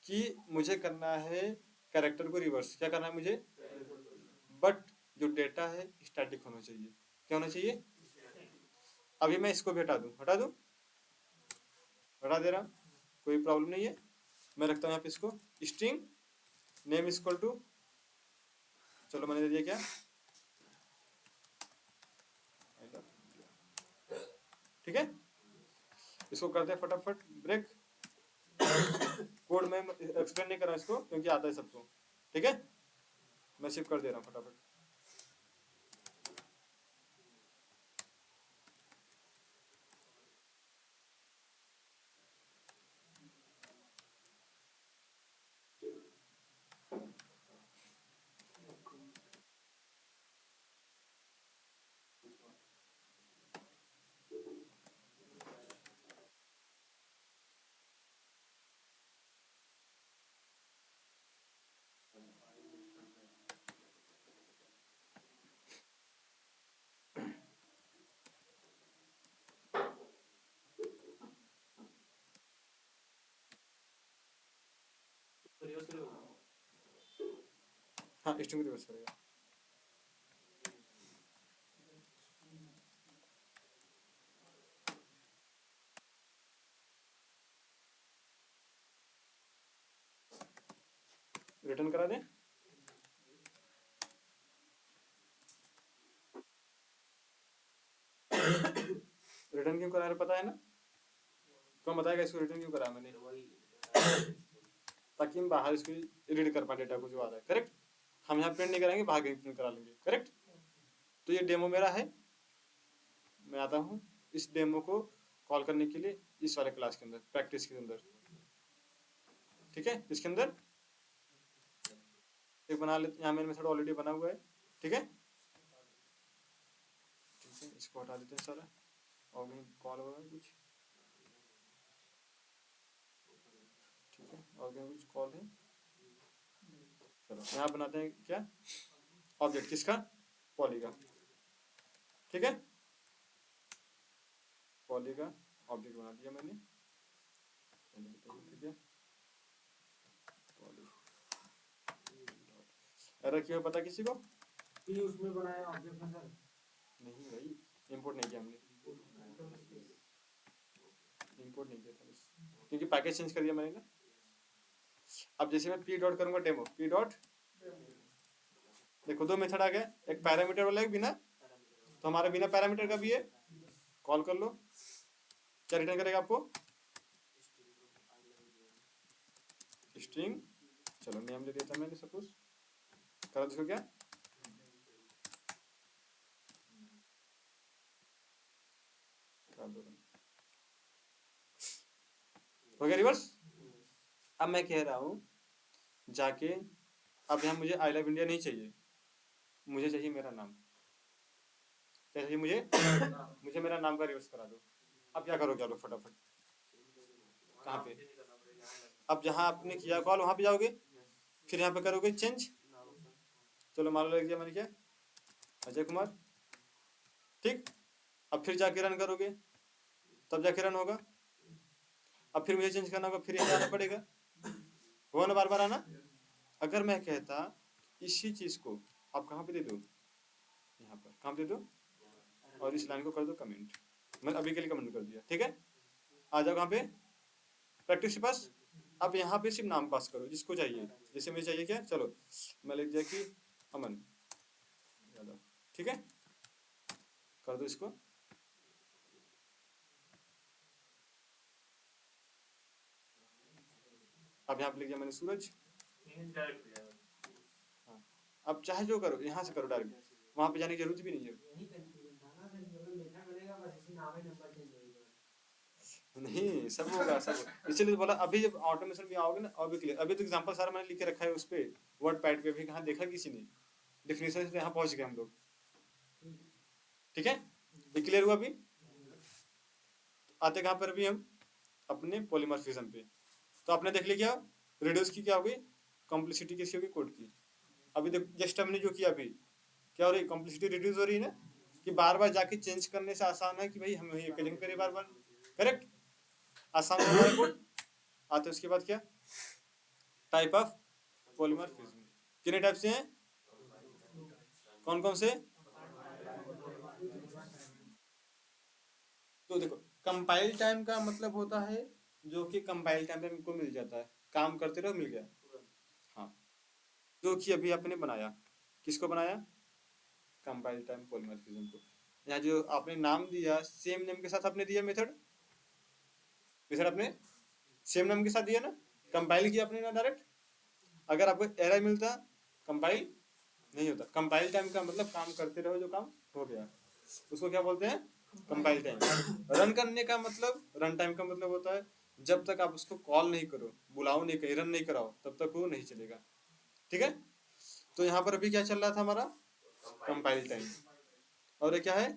S1: कि मुझे करना है कैरेक्टर को रिवर्स, क्या करना है मुझे, बट जो डेटा है स्टैटिक होना चाहिए, क्या होना चाहिए। अभी मैं इसको भी हटा दूँ, हटा दे रहा, कोई प्रॉब्लम नहीं है। मैं रखता हूँ यहाँ पे इसको स्ट्रिंग नेम इक्वल टू, चलो मैंने दे दिया क्या, ठीक है। इसको करते हैं फटाफट ब्रेक, कोड में एक्सप्लेन नहीं कर रहा इसको क्योंकि आता है सबको, ठीक है। मैं शिफ्ट कर दे रहा हूँ फटाफट। हाँ स्ट्रिंग रिवर्स करेगा। रिटर्न करा दें, रिटर्न क्यों करा रहे पता है ना, कौन बताएगा इसको रिटर्न क्यों करा मैंने, ताकि हम बाहर इसको रीड कर पाए डेटा को जो आ रहा है, करेक्ट। हम यहाँ प्रिंट नहीं कराएंगे, बाहर कहीं प्रिंट करा लेंगे, करेक्ट। तो ये डेमो मेरा है, मैं आता हूँ इस डेमो को कॉल करने के लिए इस वाले क्लास के अंदर, प्रैक्टिस के अंदर, ठीक है। इसके अंदर एक बना लेते, यहाँ मेरा मेथड ऑलरेडी बना हुआ है, ठीक है। इसको हटा देते हैं सारा, और कहीं कॉल होगा कुछ, ठीक है, और कहीं कुछ कॉल है, चलो यहाँ बनाते हैं क्या, ऑब्जेक्ट किसका, पॉली का, ठीक है। पॉली का ऑब्जेक्ट बना दिया मैंने, ठीक है। पॉली एरर क्यों है पता किसी को?
S3: ये उसमें बनाया ऑब्जेक्ट में सर।
S1: नहीं भाई, इंपोर्ट नहीं किया हमने, इंपोर्ट नहीं किया था बस, क्योंकि पैकेज चेंज कर दिया मैंने ना। अब जैसे मैं पी डॉट करूंगा डेमो, पी डॉट, देखो दो मेथड आ गए, एक पैरामीटर वाला एक बिना, तो हमारा बिना पैरामीटर का भी है, कॉल कर लो, क्या रिटर्न करेगा आपको, स्ट्रिंग, चलो नेम ले दिया था मैंने सपोज, करो देखो क्या, हो गया रिवर्स। अब मैं कह रहा हूं जाके, अब यहाँ मुझे आई लव इंडिया नहीं चाहिए, मुझे चाहिए मेरा नाम, क्या चाहिए मुझे, मुझे मेरा नाम का रिवर्स करा दो। अब क्या करोगे आप लोग फटाफट, कहाँ पे, अब जहाँ आपने किया कॉल वहां पे जाओगे, फिर यहाँ पे करोगे चेंज, चलो मान लो लिख दिया मैंने क्या, अजय कुमार, ठीक। अब फिर जाके रन करोगे, तब जाके रन होगा। अब फिर मुझे चेंज करना होगा, फिर यहाँ जाना पड़ेगा, हो ना, बार बार आना। अगर मैं कहता इसी चीज को आप कहाँ पे दे दो, यहाँ पर कहाँ पे दे दो, और इस लाइन को कर दो कमेंट, मैंने अभी के लिए कमेंट कर दिया, ठीक है। आ जाओ कहाँ पे, प्रैक्टिस के पास। अब यहाँ पे सिर्फ नाम पास करो जिसको चाहिए, जैसे मुझे चाहिए क्या, चलो मैं लिख दिया कि अमन यादव, ठीक है, कर दो इसको। अब यहाँ पे लिख दिया मैंने सूरज, हाँ। अब चाहे जो करो, यहाँ से करो डायरेक्ट, वहां पे जाने की जरूरत भी नहीं है।
S6: यही कंफ्यूजन था ना सर, जब मेथड बनेगा बस इसी नाम है, नंबर चेंज होगा।
S1: नहीं, सब होगा सब, इसलिए बोला अभी जब ऑटोमेशन में आओगे ना, अभी क्लियर, अभी तो एग्जांपल सारा मैंने लिख के रखा है उस पे, वर्ड पैड पे भी, कहाँ देखा किसी ने, डेफिनेशन से यहाँ पहुंच गए हम लोग, ठीक है, ये क्लियर हुआ। अभी आते कहाँ पर भी हम अपने पॉलीमॉर्फिज्म पे, तो आपने देख लिया क्या, रिड्यूस की क्या होगी, कॉम्प्लेक्सिटी किसी होगी कोड की। अभी देखो जस्ट हमने जो किया अभी, क्या हो रही है, कॉम्प्लेक्सिटी रिड्यूस हो रही है ना, कि बार बार जाके चेंज करने से आसान है कि भाई हम ये करेंगे करे बार बार, करेक्ट, आसान हो रहा है कोड। आते उसके बाद क्या, टाइप ऑफ पॉलीमॉर्फिज्म, कितने टाइप से हैं, कौन कौन से, तो देखो कंपाइल टाइम का मतलब होता है जो कि कंपाइल टाइम पे हमको मिल जाता है, काम करते रहो मिल गया, हाँ। जो कि अभी आपने बनाया, किसको बनाया, कंपाइल टाइम पॉलीमॉर्फिज्म को। यहाँ जो आपने नाम दिया सेम नेम के साथ आपने दिया, मेथड मेथड आपने सेम नेम के साथ दिया ना, कंपाइल किया आपने ना डायरेक्ट। अगर आपको एरर मिलता, कंपाइल नहीं होता। कंपाइल टाइम का मतलब काम करते रहो, जो काम हो गया उसको क्या बोलते हैं, कंपाइल टाइम। रन करने का मतलब, रन टाइम का मतलब होता है जब तक आप उसको कॉल नहीं करो, बुलाओ नहीं, कहीं रन नहीं कराओ, तब तक वो नहीं चलेगा, ठीक है। तो यहाँ पर अभी क्या चल रहा था हमारा, कंपाइल टाइम, और ये क्या है,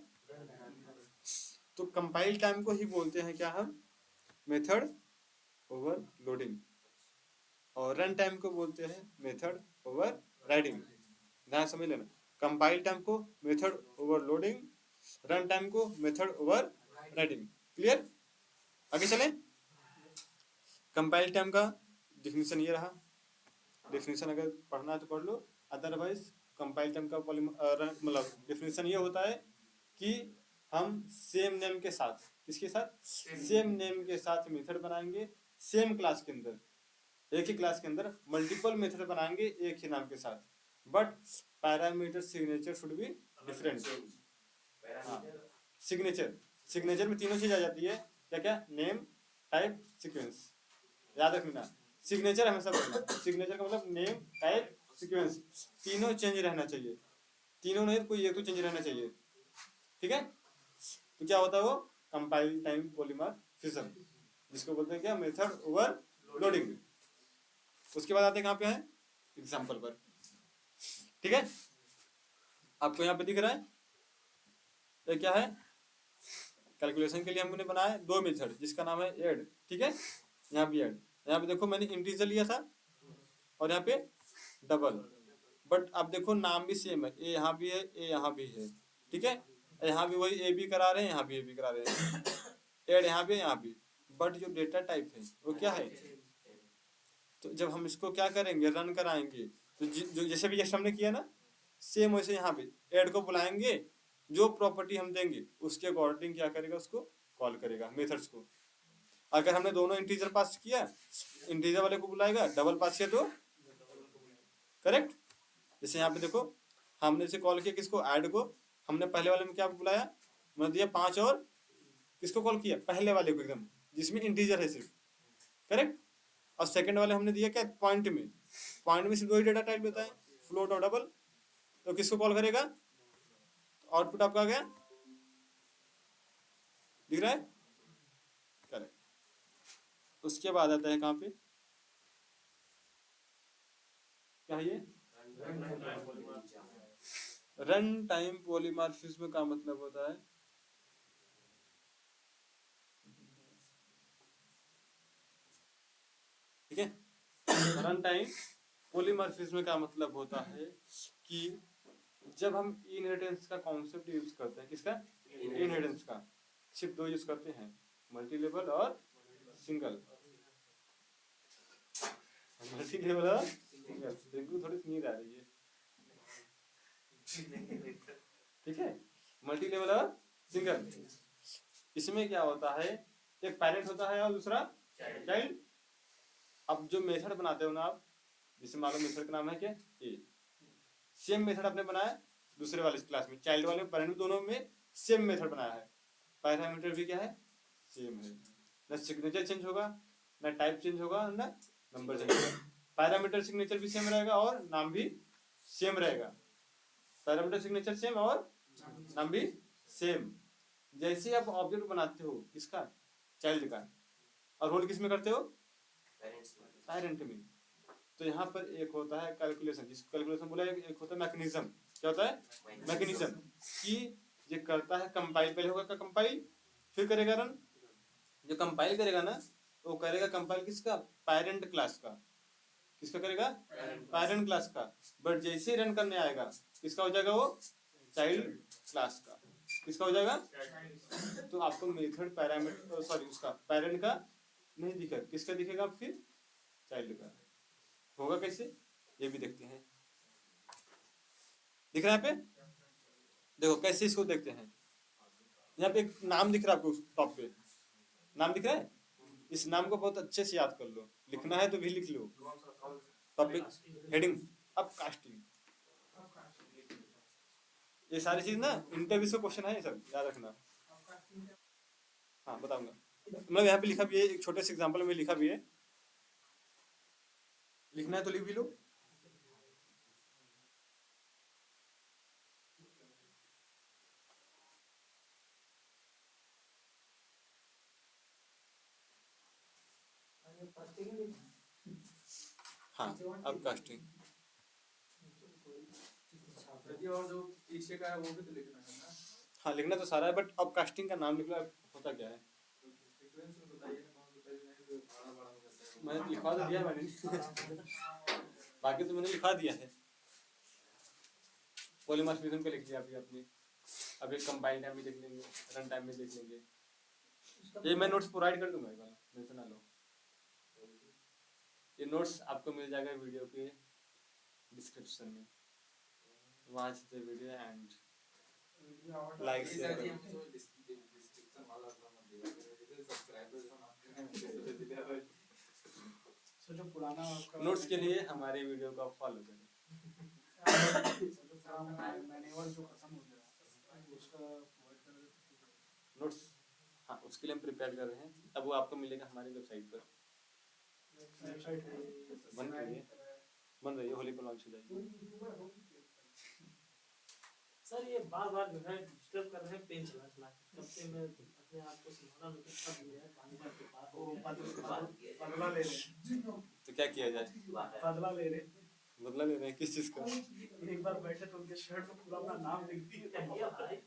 S1: तो कंपाइल टाइम को ही बोलते हैं क्या हम, मेथड ओवरलोडिंग, और रन टाइम को बोलते हैं मेथड ओवर राइडिंग। ध्यान समझ लेना, कंपाइल टाइम को मेथड ओवरलोडिंग, रन टाइम को मेथड ओवर राइडिंग, क्लियर। आगे चलें, कंपाइल टाइम का डिफिनीशन ये रहा, डिफिनीशन अगर पढ़ना है तो पढ़ लो, अदरवाइज कंपाइल टाइम का मतलब डिफिनीशन ये होता है कि हम सेम नेम के साथ, किसके साथ, सेम नेम के साथ मेथड बनाएंगे, सेम क्लास के अंदर, एक ही क्लास के अंदर मल्टीपल मेथड बनाएंगे एक ही नाम के साथ, but parameter signature should be different. Signature, signature में तीनों चीज आ जाती है, क्या क्या, नेम, टाइप, सीक्वेंस, याद रखना। सिग्नेचर हमेशा बोलना, सिग्नेचर का मतलब नेम, टाइप, सीक्वेंस, तीनों चेंज रहना चाहिए, तीनों नहीं कोई एक तो चेंज रहना चाहिए, ठीक है। तो क्या होता है वो, कंपाइल टाइम पॉलीमॉर्फिज्म, जिसको बोलते हैं क्या, मेथड ओवरलोडिंग। उसके बाद आते हैं कहाँ पे हैं, एग्जाम्पल पर, ठीक है। आपको यहाँ पे दिख रहा है ये क्या है, कैलकुलेशन के लिए हमने बनाया दो मेथड, जिसका नाम है ऐड, ठीक है। यहाँ भी ऐड, यहाँ पे देखो मैंने इंटीजर लिया था और यहाँ पे डबल। बट अब देखो नाम भी सेम है, ए यहाँ भी है, ए यहाँ भी है, ठीक है। यहाँ भी वही ए बी करा रहे हैं, यहाँ भी ए बी करा रहे हैं, एड यहाँ भी यहाँ भी, बट जो डेटा टाइप है वो क्या है। तो जब हम इसको क्या करेंगे, रन कराएंगे, तो जो जैसे भी जैसे हमने किया ना, सेम वैसे यहाँ भी ऐड को बुलाएंगे, जो प्रॉपर्टी हम देंगे उसके अकॉर्डिंग क्या करेगा, उसको कॉल करेगा मेथड्स को। अगर हमने दोनों इंटीजर पास किया, इंटीजर वाले को बुलाएगा, डबल पास किया तो करेक्ट। जैसे यहाँ पे देखो हमने इसे कॉल किया किसको, ऐड को। हमने पहले वाले में क्या बुलाया, मैंने दिया 5 और किसको कॉल किया, पहले वाले को एकदम जिसमें इंटीजर है सिर्फ, करेक्ट। और सेकंड वाले हमने दिया क्या, पॉइंट में। पॉइंट में सिर्फ दो ही डेटा टाइप लेता है, फ्लोट और डबल। तो किसको कॉल करेगा, आउटपुट आपका आ गया, दिख रहा है, करेक्ट। उसके बाद आता है कहाँ पे, क्या है ये, रन टाइम पॉलीमॉर्फिज्म का मतलब होता है ठीक है। रन टाइम पॉलीमॉर्फिज्म का मतलब होता है कि जब हम इनहेरिटेंस का कॉन्सेप्ट यूज करते हैं, किसका, इनहेरिटेंस का, सिर्फ दो यूज करते हैं, मल्टी लेवल और सिंगल। मल्टी लेवल और सिंगल, देखो थोड़ी सी नींद आ रही है, ठीक है। मल्टी लेवल और सिंगल, इसमें क्या होता है, एक पेरेंट होता है और दूसरा चाइल्ड। अब जो मेथड बनाते हो ना आप, जैसे मान लो मेथड का नाम है क्या, ए, सेम मेथड आपने बनाया दूसरे वाले क्लास में, चाइल्ड वाले पेरेंट दोनों में सेम मेथड बनाया है, पैरामीटर भी क्या है, सेम है, ना सिग्नेचर चेंज होगा, ना टाइप चेंज होगा, ना नंबर चेंज होगा। पैरामीटर सिग्नेचर भी सेम रहेगा और नाम भी सेम रहेगा, पैरामीटर सिग्नेचर सेम और नाम भी सेम। जैसे आप ऑब्जेक्ट बनाते हो किसका, चाइल्ड का, और होल्ड किस में करते हो, पेरेंट में। तो यहाँ पर एक होता है कैलकुलेशन, जिसको कैलकुलेशन बोला, एक होता है मैकेनिज्म। क्या होता है, मैकेनिज्म, कि ये करता है कंपाइल, पहले होगा कंपाइल, फिर करेगा रन। जो कंपाइल करेगा ना, वो करेगा कंपाइल किसका, पेरेंट क्लास का, किसका करेगा, पेरेंट क्लास का। बट जैसे ही रन करने आएगा, किसका हो जाएगा वो, चाइल्ड क्लास का, किसका हो जाएगा। तो आपको मेथड पैरामीटर, सॉरी उसका पेरेंट का नहीं दिखेगा, किसका दिखेगा फिर, चाइल्ड का। होगा कैसे, ये भी देखते हैं, दिख रहा है यहाँ पे, देखो कैसे इसको देखते हैं। यहाँ पे एक नाम दिख रहा है आपको टॉप पे, नाम दिख रहा है, इस नाम को बहुत अच्छे से याद कर लो, लिखना है तो भी लिख लो। टॉपिक, हेडिंग, अपकास्टिंग, ये सारी चीज ना इंटरव्यू से क्वेश्चन है, ये सब याद रखना। हाँ बताऊंगा, मतलब यहाँ पे लिखा भी है, एक छोटे से एग्जांपल में लिखा भी है, लिखना है तो लिख भी लो। हाँ अपकास्टिंग,
S4: और जो पीछे का है वो भी तो लिखना है ना।
S1: हाँ लिखना तो सारा है, बट अपकास्टिंग का नाम लिखना होता क्या है,
S4: सीक्वेंस में बताइए ना, कौन सा पहले नहीं तो बड़ा बड़ा हो जाता है।
S1: मैंने लिखवा तो दिया मैंने बाकी तो मैंने लिखा दिया है। पॉलीमॉर्फिज्म का लिख लिया अभी आपने, अभी कंपाइल टाइम में देख लेंगे, रन टाइम में देख लेंगे। ये मैं नोट्स प्रोवाइड कर दूंगा, टेंशन ना लो, ये नोट्स आपको मिल जाएगा वीडियो के डिस्क्रिप्शन में, watch the video and like
S4: ये
S1: शेयर
S4: सारी
S1: करो।
S4: हम जो डिस्क्रिप्शन वाला था मत दिया करो, जैसे सब्सक्राइबर्स हम आपके हैं
S5: सो जो पुराना आपका
S1: नोट्स के लिए हमारे वीडियो को आप फॉलो करें।
S5: जो पुराना मैनुअल जो खत्म हो गया उसका प्रोवाइड कर देते
S1: नोट्स, हाँ उसके लिए हम प्रिपेयर कर रहे हैं, अब वो आपको मिलेगा हमारी वेबसाइट पर,
S5: वेबसाइट
S1: बन रही है, बन रही है, होली पर लॉन्च हो जाएगी।
S2: सर ये बार बार जो है डिस्टर्ब कर रहे हैं, पेन चला चला के। कब से मैं अपने आप को संभाला नहीं, सब जो है पानी भर के पास हो गया।
S5: बदला ले रहे
S1: तो क्या किया जाए,
S5: बदला ले रहे
S1: बदला ले रहे हैं किस चीज का,
S5: एक बार बैठे तो उनके शर्ट में पूरा अपना नाम लिख दिए।
S2: क्या भाई,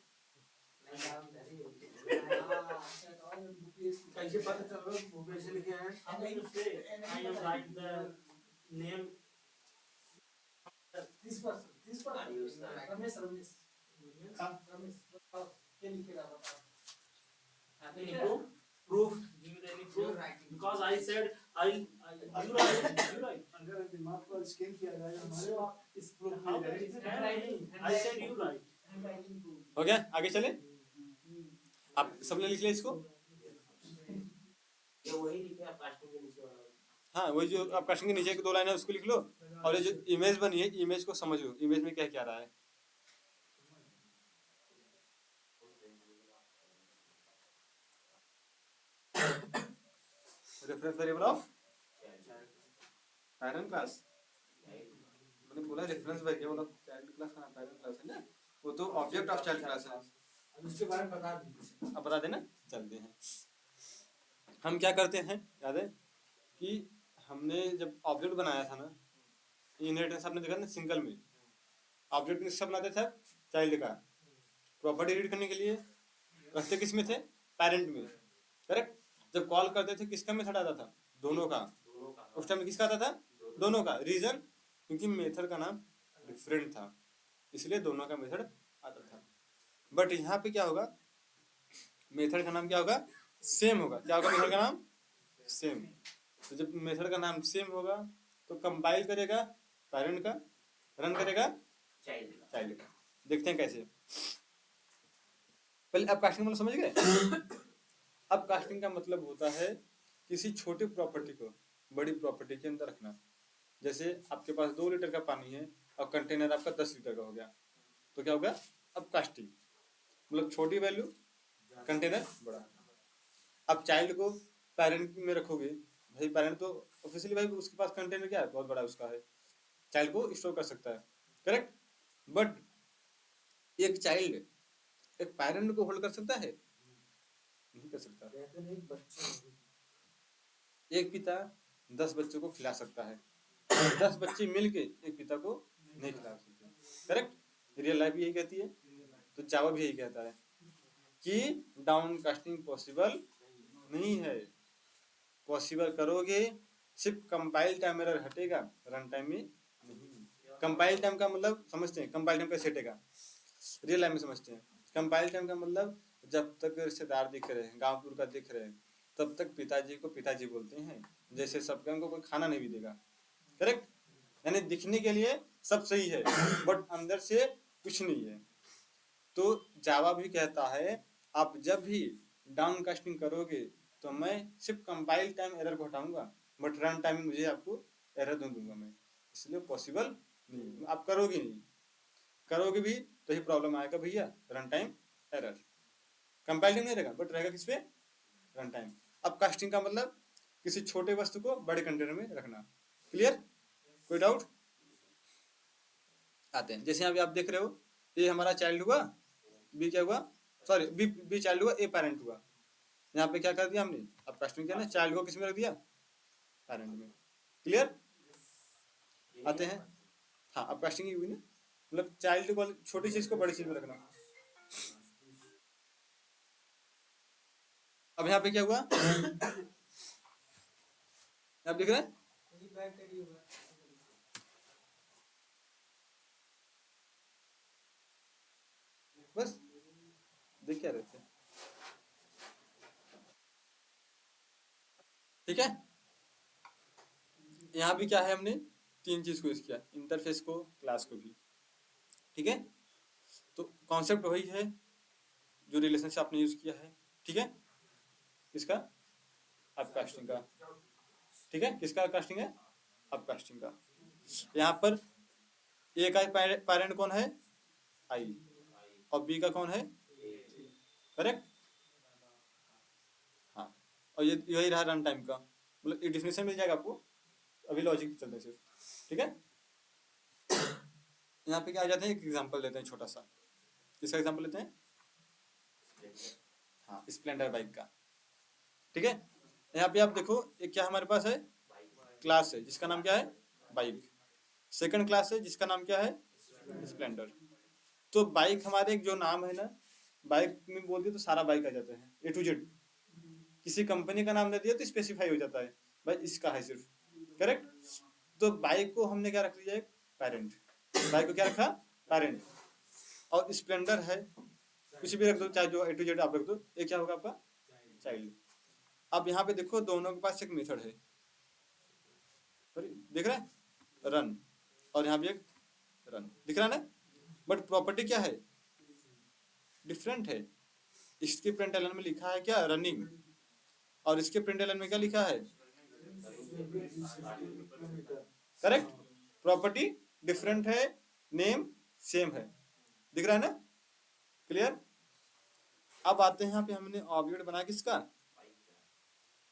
S3: कैसे पता चल रहा है भूपेश लिखे हैं।
S2: I am write the name
S6: 30%।
S2: Ramesh Ramesh
S5: हाँ।
S6: रमेश बताओ क्या लिखेगा बताओ।
S2: any proof
S3: Proof.
S2: give me any
S6: You're
S2: proof
S6: writing.
S2: because I said you right
S5: अगर दिमाग को स्कैन किया जाए हमारे
S2: so
S5: पास इस प्रूफ
S2: how
S5: में
S2: can
S5: जाए
S2: it stand I said you right
S6: Handwriting proof.
S1: हो गया, आगे चले। आप सबने लिख लिया इसको?
S6: ये वही लिखे आप कास्टिंग के नीचे वाला।
S1: हाँ, वही जो आप कास्टिंग के नीचे की 2 लाइन है उसको लिख लो, और ये जो इमेज बनी है इमेज को समझ लो, इमेज में क्या क्या रहा है। Reference variable of parent class, मैंने बोला reference variable of child class का नाम पैरेंट क्लास है ना, वो तो ऑब्जेक्ट ऑफ चाइल्ड क्लास है।
S3: अब इसके बारे में बता दीजिए।
S1: अब बता देना, चलते हैं। हम क्या करते हैं याद है कि हमने जब ऑब्जेक्ट बनाया था ना, इनहेरिटेंस आपने देखा ना, सिंगल में ऑब्जेक्ट किसका बनाते थे, चाइल्ड का। प्रॉपर्टी रीड करने के लिए रखते किस में थे, पेरेंट में, करेक्ट। जब कॉल करते थे किसका मेथड आता था, दोनों का। उस टाइम किसका आता था, दोनों का। रीजन क्योंकि मेथड का नाम डिफरेंट था, इसलिए दोनों का मेथड आता था। बट यहाँ पे क्या होगा, मेथड का नाम क्या होगा, सेम होगा। क्या होगा, मेथड का नाम सेम। तो जब मेथड का नाम सेम होगा तो कंपाइल करेगा पेरेंट का, रन करेगा चाइल्ड का। देखते हैं कैसे। पहले अब कास्टिंग मतलब समझ गए। अब कास्टिंग का मतलब होता है किसी छोटी प्रॉपर्टी को बड़ी प्रॉपर्टी के अंदर रखना। जैसे आपके पास 2 लीटर का पानी है और कंटेनर आपका 10 लीटर का हो गया, तो क्या होगा, अब कास्टिंग मतलब छोटी वैल्यू, कंटेनर बड़ा। अब चाइल्ड को पेरेंट में रखोगे, भाई पेरेंट तो ऑब्वियसली भाई उसके पास कंटेनर क्या है, बहुत बड़ा उसका है, चाइल्ड को स्टोर कर सकता है, करेक्ट। बट एक चाइल्ड एक पेरेंट को होल्ड कर सकता है, नहीं कर सकता।
S3: कहते नहीं बच्चे
S1: एक पिता 10 बच्चों को खिला सकता है, 10 बच्चे मिलके एक पिता को नहीं खिला सकते, करेक्ट। रियल लाइफ यही कहती है, तो जावा भी यही कहता है कि डाउन कास्टिंग पॉसिबल नहीं है। पॉसिबल करोगे सिर्फ कंपाइल टाइम एरर हटेगा, रन टाइम में नहीं। कंपाइल टाइम का मतलब समझते हैं, कंपाइल टाइम कैसे हटेगा, रियल लाइफ में समझते हैं। कंपाइल टाइम का मतलब जब तक रिश्तेदार दिख रहे हैं, गाँव पुर का दिख रहे हैं, तब तक पिताजी को पिताजी बोलते हैं। जैसे सबके हमको कोई खाना नहीं भी देगा, करेक्ट। यानी दिखने के लिए सब सही है बट अंदर से कुछ नहीं है। तो जावा भी कहता है आप जब भी डाउन कास्टिंग करोगे तो मैं सिर्फ कंपाइल टाइम एरर को हटाऊंगा, बट रन टाइम में मुझे आपको एरर दूंगा मैं, इसलिए पॉसिबल नहीं। आप करोगे नहीं, करोगे भी तो ही प्रॉब्लम आएगा भैया, run time error. Compile time नहीं रहेगा बट रहेगा किस पे, रन टाइम। अब कास्टिंग का मतलब किसी छोटे वस्तु को बड़े कंटेनर में रखना। क्लियर, कोई डाउट? आते हैं। जैसे यहाँ पे आप देख रहे हो, ये हमारा चाइल्ड हुआ, बी क्या हुआ, सॉरी बी चाइल्ड हुआ, ए पेरेंट हुआ। यहाँ पे क्या कर दिया हमने, अब कास्टिंग किया ना, चाइल्ड को किस में रख दिया, पेरेंट में। क्लियर, आते हैं। हाँ, अब कास्टिंग हुई ना, मतलब चाइल्ड को छोटी चीज को बड़ी चीज में रखना। अब यहाँ पे क्या हुआ, आप देख रहे हैं, बस देख क्या रहे थे, ठीक है। यहाँ भी क्या है, हमने 3 चीज को यूज किया, इंटरफेस को, क्लास को भी, ठीक है। तो कॉन्सेप्ट वही है जो रिलेशनशिप आपने यूज किया है, ठीक है। किसका, अब कास्टिंग का, ठीक है। किसका कास्टिंग है, अब कास्टिंग का। यहाँ पर ए का पेरेंट कौन है, आई, और बी का कौन है, करेक्ट। हाँ, और ये यही रहा रन टाइम का, मतलब ये डिफिनेशन मिल जाएगा आपको, अभी लॉजिक चलते हैं सिर्फ, ठीक है। यहाँ पे क्या आ जाते हैं, एक एग्जांपल लेते हैं छोटा सा। किसका एग्जांपल लेते हैं, हाँ, स्प्लेंडर बाइक का, ठीक है। यहाँ पे आप देखो, एक क्या हमारे पास है, क्लास है जिसका नाम क्या है, बाइक। सेकंड क्लास है जिसका नाम क्या है, स्प्लेंडर। तो बाइक हमारे एक जो नाम है ना, बाइक में बोल दिया तो सारा बाइक आ जाता है, ए टू जेड। किसी कंपनी का नाम दे दिया तो स्पेसिफाई हो जाता है, भाई इसका है सिर्फ, करेक्ट। तो बाइक को हमने क्या रख दिया, एक पेरेंट, बाइक को क्या रखा, पेरेंट। और स्प्लेंडर है, कुछ भी रख दो, चाहे जो A to Z आप रख दो, ये क्या होगा आपका चाइल्ड। अब यहाँ पे देखो दोनों के पास एक मेथड है, दिख रहा है रन, और यहाँ पे एक रन दिख रहा है ना, बट प्रॉपर्टी क्या है, डिफरेंट है। इसके प्रिंटलन में लिखा है क्या, रनिंग, और इसके प्रिंटलन में क्या लिखा है, करेक्ट। प्रॉपर्टी डिफरेंट है, नेम सेम है, दिख रहा है ना, क्लियर। अब आते हैं यहाँ पे, हमने ऑब्जेक्ट बनाया किसका,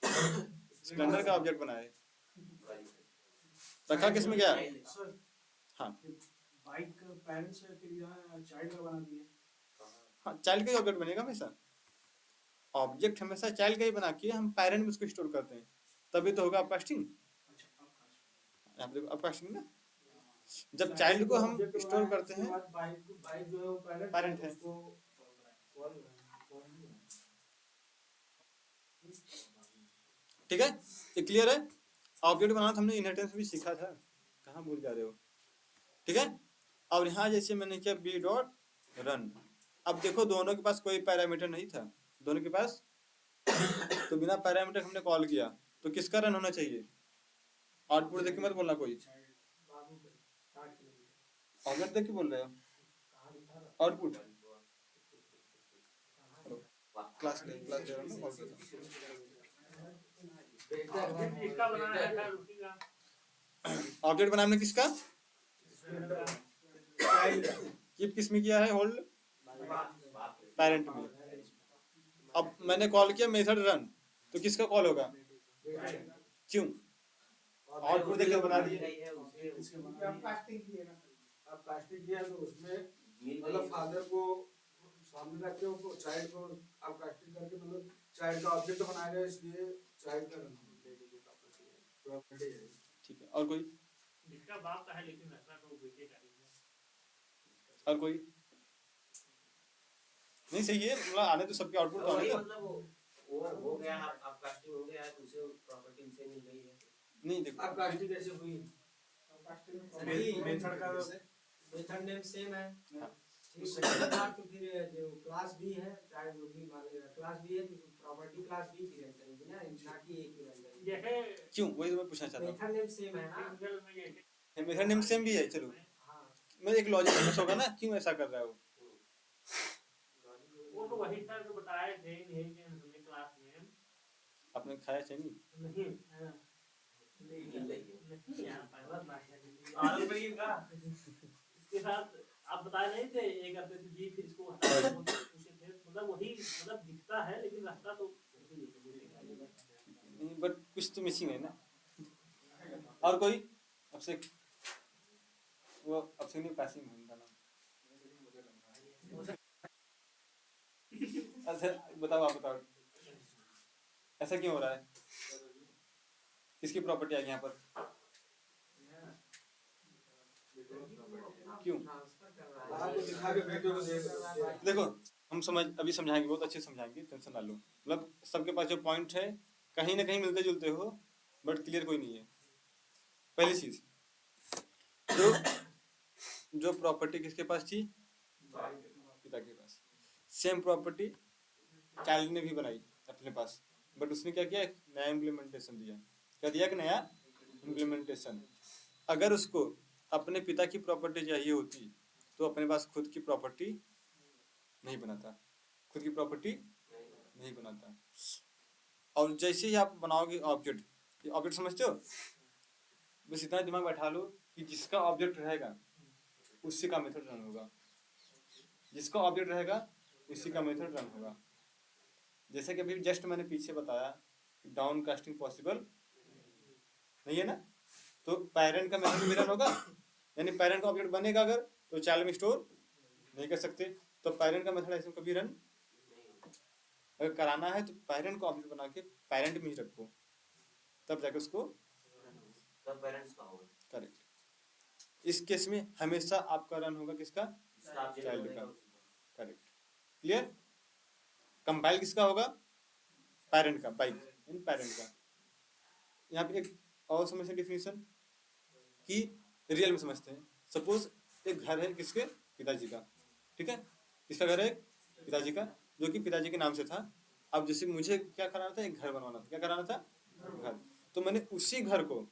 S1: स्प्लेंडर का ऑब्जेक्ट बनाया, रखा किसमें गया,
S5: सर
S1: हाँ
S5: बाइक पेरेंट्स है, फिर यहाँ चाइल्ड का बना दिए।
S1: हाँ, चाइल्ड का ही ऑब्जेक्ट बनेगा हमेशा, ऑब्जेक्ट हमेशा चाइल्ड का ही बना के हम पेरेंट में उसको स्टोर करते हैं, तभी तो होगा अपकास्टिंग।
S5: अच्छा अब
S1: यहाँ पे देखो अपकास्टिंग ना, जब चाइल्ड को हम स्टोर करते हैं,
S3: बाइक जो है वो
S1: पेरेंट है, ठीक है, ये क्लियर है। ऑब्जेक्ट बनाना हमने इनहेरिटेंस भी सीखा था, कहाँ भूल जा रहे हो, ठीक है। और यहाँ जैसे मैंने किया बी डॉट रन, अब देखो दोनों के पास कोई पैरामीटर नहीं था, दोनों के पास तो बिना पैरामीटर हमने कॉल किया, तो किसका रन होना चाहिए, आउटपुट देख के मत बोलना कोई, ऑब्जेक्ट देख के बोल रहे हो, आउटपुट क्लास ले रहा हूँ ना, कॉल कर रहा हूँ।
S2: इसका बनाया है रुकिएगा।
S1: ऑब्जेक्ट बनाने में किसका, कीप किस में किया है, होल्ड पेरेंट में। अब मैंने कॉल किया मेथड रन, तो किसका कॉल होगा, क्यों, आउटपुट देख के बना दिए,
S3: अब कास्टिंग किया तो उसमें मतलब फादर को सामने रख के वो चाइल्ड को अब कास्टिंग करके मतलब चाइल्ड का ऑब्जेक्ट बनाया गया, इसलिए चाइल्ड का प्रॉपर्टी है।
S1: ठीक है। और कोई,
S2: जिसका बाप का है लेकिन रखना तो बेटे का ही है।
S1: और कोई नहीं, सही है, मतलब आने तो सबके आउटपुट तो आने दो।
S6: मतलब वो हो गया, आप कास्टिंग हो गया है, तो उसे प्रॉपर्टी उसे मिल गई है।
S1: नहीं देखो,
S3: अब कास्टिंग कैसे हुई,
S5: मेथड का
S6: मेथड नेम सेम है,
S1: हाँ।
S6: ठीक है। तो फिर जो क्लास भी है, चाहे जो भी मान लीजिए क्लास भी है, तो प्रॉपर्टी क्लास भी क्रिएट करेंगे ना, ना कि एक ही बन जाएगी।
S2: जैसे
S1: क्यों, वही तो मैं पूछना चाहता हूँ,
S6: मेथड नेम सेम है ना।
S2: सिंगल में जैसे
S1: मेथड नेम सेम भी है, चलो
S6: हाँ,
S1: मैं एक लॉजिक मिस होगा ना, क्यों ऐसा कर रहा है
S2: वो तो वही सर जो बताए थे इनहेरिटेंस में क्लास में।
S1: आपने खाया चाहिए
S2: नहीं हाँ, नहीं यार पहला बात
S6: आरल पे का
S2: इसके साथ आप बताए नहीं थे, ये करते थे जी, फिर इसको हटा दो, पूछे थे, मतलब वही, मतलब दिखता है लेकिन रहता तो
S1: नहीं, बट कुछ तो मिसिंग है ना। और कोई, अब से वो अब से नहीं, पासिंग है उनका नाम, अच्छा बताओ, आप बताओ ऐसा क्यों हो रहा है, किसकी प्रॉपर्टी आ गई यहाँ पर, क्यों,
S3: आपको दिखा के बेटे को दे दो।
S1: देखो हम अभी समझाएंगे, बहुत अच्छे समझाएंगे, टेंशन ना लो। मतलब सबके पास जो पॉइंट है कहीं ना कहीं मिलते जुलते हो, बट क्लियर कोई नहीं है। पहली चीज, जो प्रॉपर्टी किसके पास थी, पिता के पास, सेम प्रॉपर्टी चाइल्ड ने भी बनाई अपने पास, बट उसने क्या किया, एक नया इम्प्लीमेंटेशन दिया। क्या दिया, कि नया इम्प्लीमेंटेशन। अगर उसको अपने पिता की प्रॉपर्टी चाहिए होती तो अपने पास खुद की प्रॉपर्टी नहीं बनाता, खुद की प्रॉपर्टी नहीं बनाता। और जैसे ही आप बनाओगे ऑब्जेक्ट, ये ऑब्जेक्ट समझते हो, बस इतना दिमाग बैठा लो कि जिसका ऑब्जेक्ट रहेगा उसी का मेथड रन होगा, जिसका ऑब्जेक्ट रहेगा उसी का मेथड रन होगा। जैसे कि अभी जस्ट मैंने पीछे बताया कि डाउन कास्टिंग पॉसिबल नहीं है ना, तो पेरेंट का मेथड भी रन होगा, यानी पेरेंट का ऑब्जेक्ट बनेगा अगर, तो चाइल्ड में स्टोर नहीं कर सकते, तो पेरेंट का मेथड ऐसे कभी रन, अगर कराना है तो पेरेंट का ऑब्जेक्ट बना के पेरेंट में ही रखो, तब जाकर उसको
S6: तब पेरेंट्स का होगा।
S1: करेक्ट। इस केस में हमेशा आपका रन होगा किसका, चाइल्ड का, करेक्ट, क्लियर। कंपाइल किसका होगा, पेरेंट का, बाइक इन पेरेंट का। यहाँ पे एक और समझते हैं डिफिनेशन कि रियल में समझते हैं। सपोज एक घर है किसके, पिताजी का, ठीक है, किसका घर है, पिताजी का, जो कि पिताजी के नाम से था। अब जैसे मुझे क्या कराना था, एक घर बनवाना था, क्या कराना था, घर। तो मैंने उसी घर को,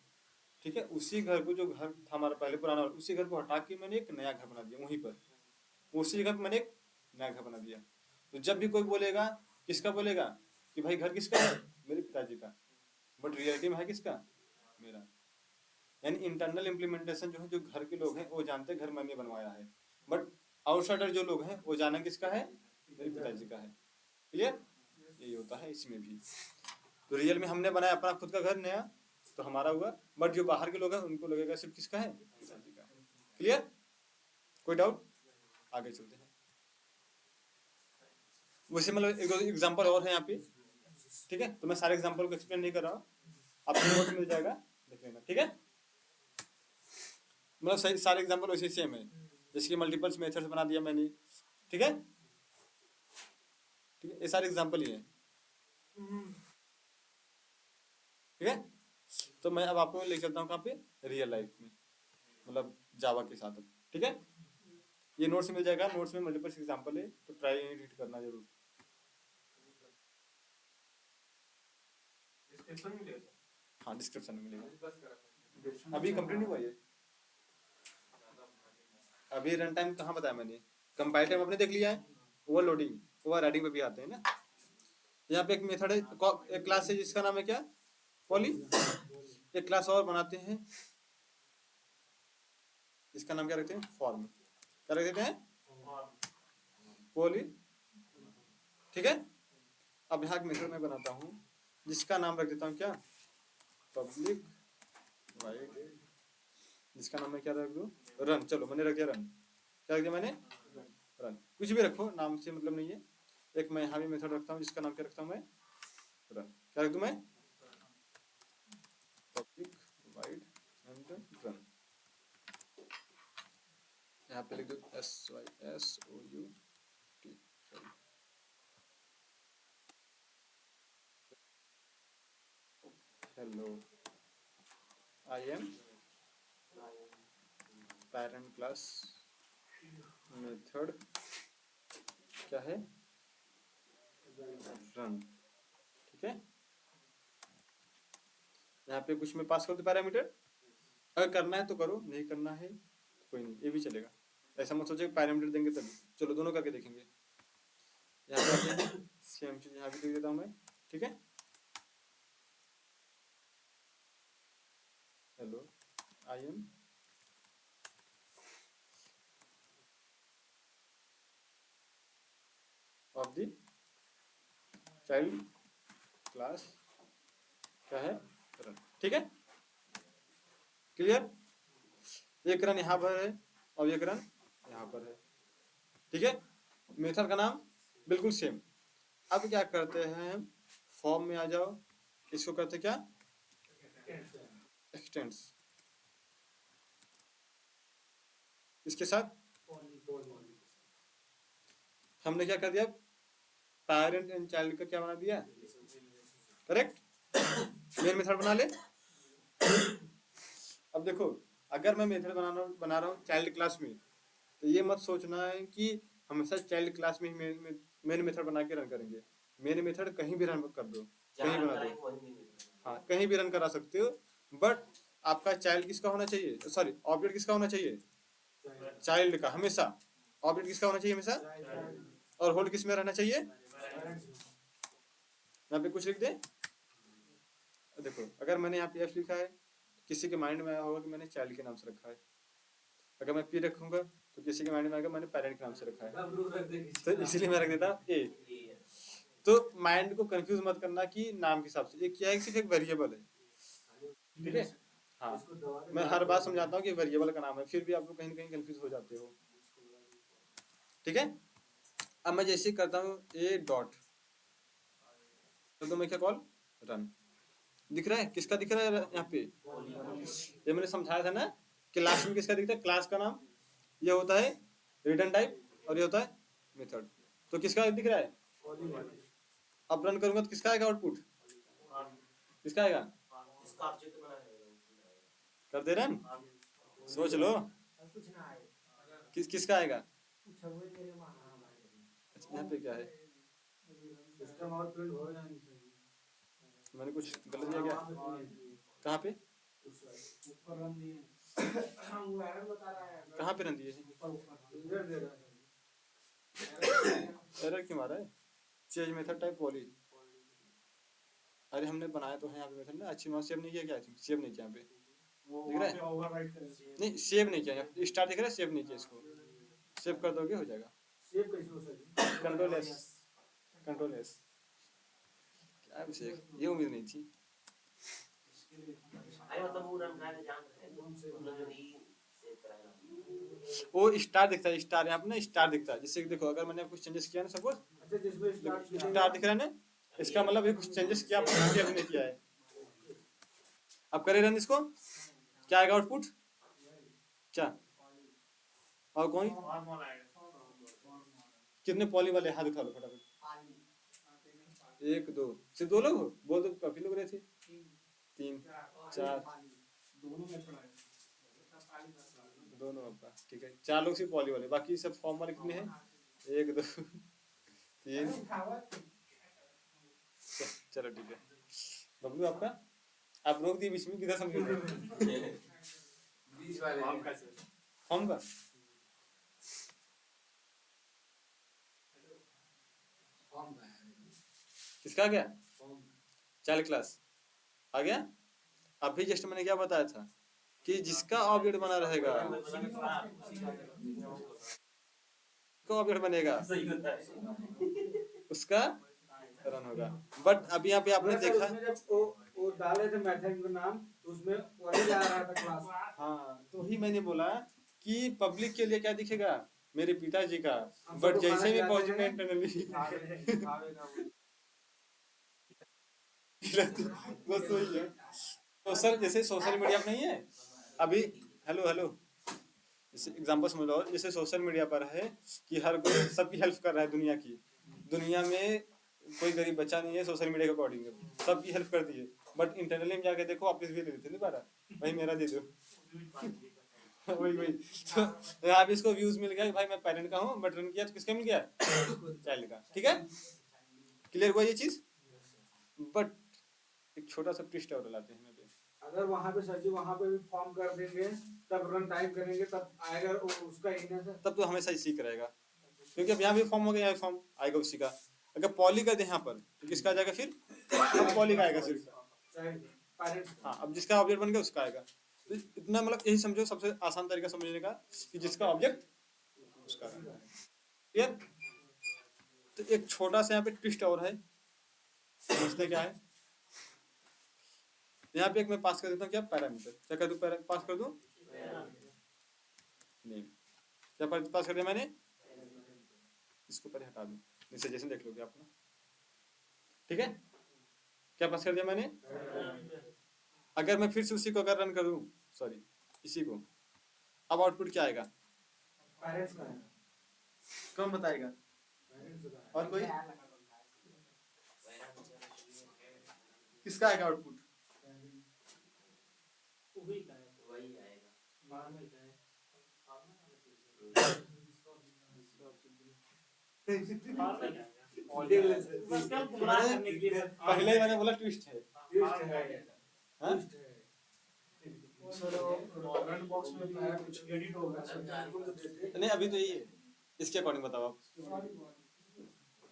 S1: ठीक है, उसी घर को, जो घर था हमारा पहले पुराना, उसी घर को हटा के मैंने एक नया घर बना दिया वहीं पर, उसी जगह पे मैंने एक नया घर बना दिया। तो जब भी कोई बोलेगा, किसका बोलेगा कि भाई घर किसका है, मेरे पिताजी का, बट रियलिटी में है किसका, मेरा। यानी इंटरनल इम्प्लीमेंटेशन जो है, जो घर के लोग हैं वो जानते हैं घर मैंने बनवाया है, बट आउटसाइडर जो लोग हैं वो जाना किसका है, मेरे पिताजी का है। क्लियर, यही होता है इसमें भी। तो रियल में हमने बनाया अपना खुद का घर नया, तो हमारा हुआ, बट जो बाहर के लोग हैं उनको लगेगा सिर्फ किसका है, पिताजी का। क्लियर, कोई डाउट, आगे चलते हैं। वैसे मतलब एक दो एग्जांपल और है यहाँ पे, ठीक है, तो मैं सारे एग्जांपल को एक्सप्लेन नहीं कर रहा हूँ, आपको नोट मिल जाएगा, देख लेना, ठीक है। मतलब सही सारे एग्जांपल वैसे सेम है, जैसे कि मल्टीपल्स मेथड्स बना दिया मैंने, ठीक है, ठीक है, ये सारे एग्जांपल ही हैं, ठीक है। तो मैं अब आपको ले चलता हूँ कहाँ पे, रियल लाइफ में, मतलब जावा के साथ, ठीक है। ये नोट्स मिल जाएगा, नोट्स में मल्टीपल्स एग्जांपल है, तो ट्राई रीड करना जरूर।
S5: डिस्क्रिप्शन में मिलेगा।
S1: हाँ डिस्क्रिप्शन में मिलेगा,
S4: बस करा
S1: अभी कंप्लीट नहीं हुआ ये, अभी रन टाइम कहाँ बताया मैंने, कंपाइल टाइम आपने देख लिया है, ओवरलोडिंग ओवरराइडिंग पे भी आते हैं ना। यहाँ पे एक मेथड है, एक क्लास है जिसका नाम है क्या, पॉली। एक क्लास और बनाते हैं, इसका नाम क्या रखते हैं, फॉर्म, क्या रख देते हैं, पॉली, ठीक है। अब यहाँ एक मेथड मैं बनाता हूँ जिसका नाम रख देता हूँ क्या, पब्लिक वाइड, जिसका नाम मैं क्या रख दूँ, रन। चलो मैंने रख दिया रन, क्या रख दिया मैंने, रन। कुछ भी रखो, नाम से मतलब नहीं है। एक मैं यहाँ भी मेथड रखता हूँ जिसका नाम क्या रखता हूँ मैं, रन। क्या रख दूँ मैं, पब्लिक वाइड एंड रन। यहाँ पे लिख दो SYSOUT, hello I am parent class method क्या है, रन, ठीक है। यहाँ पे कुछ में पास कर दो पैरामीटर, अगर करना है तो करो, नहीं करना है तो कोई नहीं, ये भी चलेगा। ऐसा मत सोचो पैरामीटर देंगे तभी, चलो दोनों करके देखेंगे। यहाँ पे आते हैं, सेम चीज यहाँ भी लिख देता हूँ मैं, ठीक है। Hello I am of the child class क्या है, रन, ठीक है। क्लियर, एक रन यहाँ पर है और एक रन यहाँ पर है, ठीक है। मेथड का नाम बिल्कुल सेम। अब क्या करते हैं, फॉर्म में आ जाओ, इसको करते क्या, एक्सटेंड्स, इसके साथ हमने क्या कर दिया, पेरेंट एंड चाइल्ड का क्या बना दिया, करेक्ट, मेन मेथड बना ले। अब देखो, अगर मैं मेथड बना रहा हूँ चाइल्ड क्लास में, तो ये मत सोचना है कि हमेशा चाइल्ड क्लास में ही मेन मेथड बना के रन करेंगे। मेन मेथड कहीं भी रन कर दो, कहीं बना दो, हाँ कहीं भी रन करा सकते हो, बट आपका चाइल्ड किसका होना चाहिए, सॉरी ऑब्जेक्ट किसका होना चाहिए, चाइल्ड का हमेशा। ऑब्जेक्ट किसका होना चाहिए हमेशा, और होल्ड किस में रहना चाहिए, यहाँ पे कुछ लिख दे। देखो अगर मैंने यहाँ पे F लिखा है, किसी के माइंड में आया होगा कि मैंने चाइल्ड के नाम से रखा है। अगर मैं P रखूंगा तो किसी के माइंड में आएगा मैंने पेरेंट के नाम से रखा है, तो इसलिए मैं रख देता हूँ A। तो माइंड को कंफ्यूज मत करना कि नाम के हिसाब से, ये क्या है, सिर्फ एक वेरिएबल है, ठीक है। हाँ मैं हर बात समझाता हूँ कि वेरिएबल का नाम है, फिर भी आप लोग कहीं ना कहीं कंफ्यूज हो जाते हो, ठीक है। अब मैं जैसे करता हूँ A डॉट, तो मैं क्या कॉल, रन, दिख रहा है, किसका दिख रहा है यहाँ पे, ये मैंने समझाया था ना, क्लास में किसका दिखता है, क्लास का नाम, ये होता है रिटर्न टाइप और ये होता है मेथड। तो किसका दिख रहा है, अब रन करूंगा तो किसका आएगा आउटपुट, किसका आएगा,
S6: इसका ऑब्जेक्ट बना है
S1: कर दे रन, सोच लो,
S6: कुछ ना आए
S1: किसका आएगा?
S6: अच्छा वो तेरे वहाँ हमारे
S1: अच्छा यहाँ पे क्या है?
S3: सिस्टम और प्रिंट हो या नहीं सही
S1: मैंने कुछ गलत दिया क्या?
S3: वहाँ पे
S1: कहाँ पे?
S3: उस साइड
S5: ऊपर रन दिए हैं।
S6: हाँ वो एरर बता रहा है
S1: कहाँ पे रन दिए हैं?
S5: ऊपर
S3: इधर दे रहा है
S1: एरर क्यों आ रहा है? Change method type poly. अरे हमने बनाया तो है यहाँ पे मेथड ना, अच्छी वहाँ सेव नहीं किया क्या? सेव नहीं किया यहाँ पे,
S5: वो
S1: दिख रहा है?
S5: वहाँ पे ओवरराइट कर दिए।
S1: नहीं सेव नहीं किया, यहाँ पे स्टार दिख रहा है, सेव नहीं किया इसको। सेव कर दोगे हो जाएगा।
S3: सेव कैसे हो सके
S1: कंट्रोल एस, कंट्रोल एस। क्या अभिषेक, ये उम्मीद नहीं थी।
S5: इसके लिए
S7: अरे मतलब वो रन कराने जान रहे हैं मतलब जो नहीं सेव कराएगा
S1: वो स्टार दिखता है, स्टार यहाँ पे ना स्टार दिखता है, जिससे कि देखो अगर मैंने कुछ चेंजेस किया ना, सपोज
S3: अच्छा जिसमें स्टार्ट
S1: स्टार दिख रहा है ना, इसका मतलब ये कुछ चेंजेस किया, सेव नहीं किया है। अब करें रन इसको, क्या आएगा आउटपुट? क्या? और कौन?
S2: फॉर्मूला आएगा
S1: कितने पॉली वाले हाथ उठा लो फटाफट। 1 2, सिर्फ 2 लोग हो? बोल दो काफी लोग रहे थे। 3 4
S5: दोनों मेथड आए।
S1: दोनों आपका ठीक है। 4 लोग सिर्फ पॉली वाले, बाकी सब फॉर्म वाले कितने हैं? 1 2 3। चलो ठीक है। बबलू आपका, आप रोक दिए बीच में, किधर समझ रहे?
S4: बीच वाले
S2: फॉर्म कैसे
S1: फॉर्म का
S3: फॉर्म का है
S1: किसका आ गया?
S3: फॉर्म
S1: चाइल्ड क्लास आ गया। अभी जस्ट मैंने क्या बताया था कि जिसका ऑब्जेक्ट बना रहेगा, को ऑब्जेक्ट बनेगा
S7: सही होता है
S1: उसका रन होगा। बट अभी यहाँ पे आपने देखा,
S3: उसमें जब वो डाले थे मेथड का नाम तो उसमें पॉली आ रहा था क्लास
S1: हाँ तो ही मैंने बोला कि पब्लिक के लिए क्या दिखेगा? मेरे पिताजी का।
S3: हम
S1: बट
S3: सबको
S1: जैसे
S3: खाना
S1: ही
S3: खिलाते
S1: पहुंचूंगा
S3: हैं।
S1: इंटरनली
S3: आवेगा वो
S1: बस वही है। तो सर जैसे सोशल मीडिया पर नहीं है अभी, हेलो हेलो, जैसे एग्जांपल समझ लो, जैसे सोशल मीडिया पर है कि हर कोई सबकी हेल्प कर रहा है, दुनिया की, दुनिया में कोई गरीब बच्चा नहीं है सोशल मीडिया के अकॉर्डिंग, सबकी हेल्प कर दी है। बट इंटरनली में जाके देखो वापस भी ले लेते नहीं बारा, भाई मेरा दे दो वही वही। तो यहाँ पे इसको व्यूज मिल गया कि भाई मैं पेरेंट का हूँ, बट रन किया तो किसका मिल गया? चाइल्ड का। ठीक है, क्लियर हुआ ये चीज? बट एक छोटा सा ट्विस्ट और लाते हैं यहाँ पे।
S3: अगर वहाँ पे सर जी वहाँ पे भी फॉर्म कर देंगे तब रन टाइम करेंगे तब आएगा उसका ही ना सर।
S1: तब तो हमेशा इसी का रहेगा, क्योंकि अब यहाँ भी फॉर्म हो गया, यहाँ फॉर्म आएगा उसी का। अगर पॉली कर दे यहाँ पर तो किसका आ जाएगा फिर? पॉली का आएगा सिर्फ।
S3: पेरेंट्स
S1: हाँ अब जिसका ऑब्जेक्ट बन गया उसका आएगा। तो इतना मतलब यही समझो, सबसे आसान तरीका समझने का कि जिसका ऑब्जेक्ट उसका आएगा। क्लियर? तो एक छोटा सा यहाँ पे ट्विस्ट और है, समझते क्या है? यहाँ पे एक मैं पास कर देता हूँ क्या? पैरामीटर। क्या कर दूँ? पास कर दूँ? नहीं, क्या पास कर दिया मैंने? इसको पहले हटा दूँ, सजेशन देख लोगे अपना। ठीक है, क्या पास कर दिया मैंने? अगर मैं फिर से उसी को अगर रन करूँ, सॉरी इसी को, अब आउटपुट क्या आएगा?
S3: पेरेंट्स का है।
S1: कौन बताएगा?
S3: पेरेंट्स का है।
S1: और कोई? किसका आएगा आउटपुट?
S2: वही का है
S7: वही आएगा
S2: नॉर्मल का है बस क्या गुमराह करने के लिए
S1: पहले ही मैंने बोला ट्विस्ट है।
S3: ट्विस्ट है।
S1: हाँ?
S3: ट्विस्ट है।
S5: सर रन बॉक्स में भी है कुछ एडिट होगा सर।
S3: बिल्कुल तो देते।
S1: नहीं अभी तो यही है, इसके अकॉर्डिंग बताओ आप।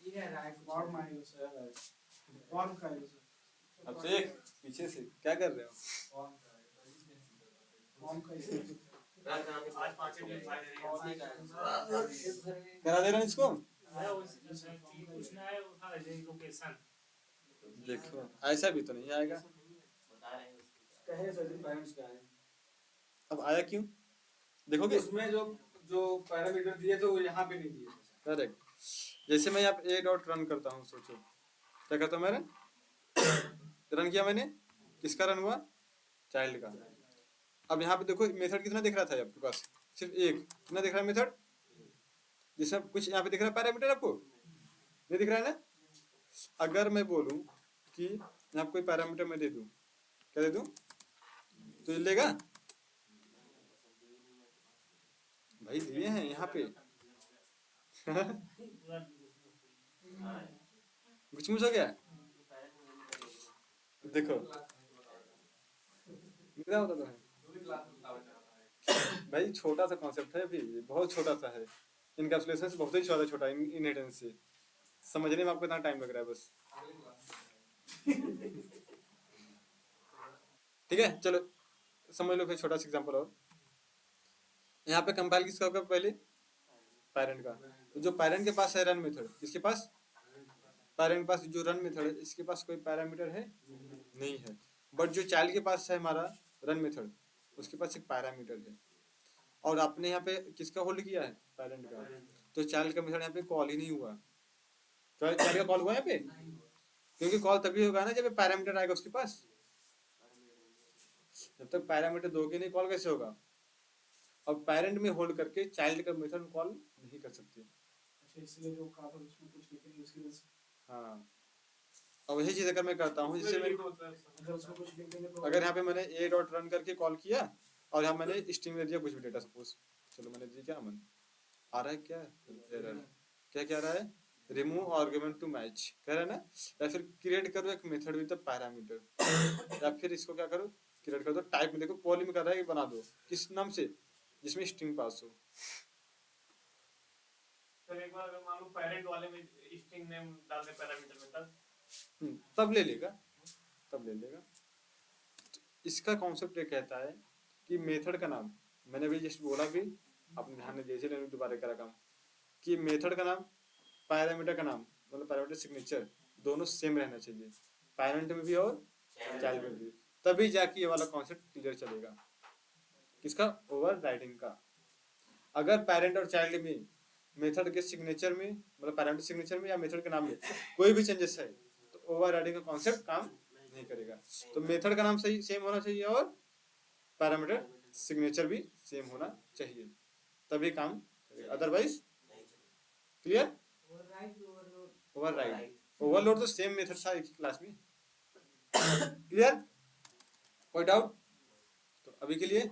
S6: ये रहा है
S5: फॉर्म आएगा सर, फॉर्म का आएगा सर,
S1: अब से एक पीछे से क्या कर रहे हो?
S5: फॉर्म का ही।
S7: रन कराने
S2: आज 5 दिन फाइल
S1: करा दे रहे हैं इसको।
S2: कुछ ना है उठा ले लोकेशन
S1: देखो ऐसा भी तो नहीं आएगा।
S7: बता रहे हैं उसको
S3: कहे सर जी पेरेंट्स का है।
S1: अब आया क्यों देखोगे?
S3: उसमें जो जो पैरामीटर दिए थे वो यहाँ पे नहीं दिए थे सर।
S1: करेक्ट। जैसे मैं यहाँ ए डॉट रन करता हूँ, सोचो क्या करता हूँ मैंने? रन किया मैंने, किसका रन हुआ? चाइल्ड का। अब यहाँ पे देखो मेथड कितना दिख रहा था आपके पास? सिर्फ एक। कितना दिख रहा है मेथड? जिसमें कुछ यहाँ पे दिख रहा है पैरामीटर आपको? नहीं दिख रहा है ना? अगर मैं बोलूँ कि यहाँ पे कोई पैरामीटर मैं दे दूँ, क्या दे दूँ तो ये लेगा? भाई दिए हैं यहाँ पे।
S2: पूरा
S1: गुचमुच हो गया। देखो मेरा होता तो है भाई, छोटा सा कॉन्सेप्ट है अभी, बहुत छोटा सा है। इनकैप्सुलेशन से बहुत ही छोटा छोटा इनहेरिटेंस से समझने में आपको इतना टाइम लग रहा है बस। ठीक है चलो समझ लो फिर छोटा सा एग्जांपल और। यहाँ पे कंपाइल किसका होगा पहले, पेरेंट का। तो जो पेरेंट के पास है रन मेथड, इसके पास पेरेंट के पास जो रन मेथड है इसके पास कोई पैरामीटर है नहीं है। बट जो चाइल्ड के पास है हमारा रन मेथड, उसके पास एक पैरामीटर है। और आपने यहाँ पे किसका होल्ड किया है, पेरेंट का। तो चाइल्ड का मेथड यहाँ पे कॉल ही नहीं हुआ। तो चाइल्ड का कॉल हुआ यहाँ पे, क्योंकि कॉल तभी होगा ना जब पैरामीटर आएगा उसके पास। जब तक पैरामीटर दोगे नहीं कॉल कैसे होगा। अब पेरेंट में होल्ड करके चाइल्ड का मेथड कॉल नहीं कर सकते।
S5: अच्छा इसलिए जो कहा था उसमें कुछ लिखेंगे उसकी वजह से।
S1: हाँ और वही चीज अगर मैं करता हूँ, जैसे मैं
S5: अगर उसमें कुछ लिखेंगे तो
S1: अगर यहाँ पे मैंने ए डॉट रन करके कॉल किया और यहाँ मैंने स्ट्रिंग दे दिया कुछ भी डेटा, सपोज चलो मैंने दिया क्या अमन, आ रहा है क्या एरर, क्या क्या रहा है, रिमूव आर्गुमेंट टू मैच कह रहा है ना। या फिर क्रिएट करो एक मेथड विद पैरामीटर, या फिर इसको क्या करो क्रिएट कर दो टाइप में। देखो पॉली में कर रहा है कि बना दो किस नाम से, जिसमें स्ट्रिंग पास हो।
S2: सर एक बार अगर मान लो पेरेंट वाले में स्ट्रिंग नेम डाल दे पैरामीटर में
S1: तब ले लेगा, तब ले लेगा। तो इसका कॉन्सेप्ट ये कहता है कि मेथड का नाम, मैंने भी जस्ट बोला भी आपने ध्यान नहीं दिया इसलिए दोबारा करा काम, कि मेथड का नाम पैरामीटर का नाम मतलब पैरामीटर सिग्नेचर दोनों सेम रहना चाहिए, पेरेंट में भी और चाइल्ड में भी। तभी जाके ये वाला कॉन्सेप्ट क्लियर चलेगा। किसका, ओवर राइडिंग का। अगर पेरेंट और चाइल्ड में मेथड के सिग्नेचर में मतलब पैरामीटर सिग्नेचर में या मेथड के नाम में कोई भी चेंजेस है तो ओवर राइडिंग का कॉन्सेप्ट काम नहीं करेगा। तो मेथड का नाम सही सेम होना चाहिए और पैरामीटर सिग्नेचर भी सेम होना चाहिए, तभी काम करेगा, अदरवाइज क्लियर। ओवरराइड ओवरलोड तो सेम मेथड था एक ही क्लास में। क्लियर, कोई डाउट। तो अभी के लिए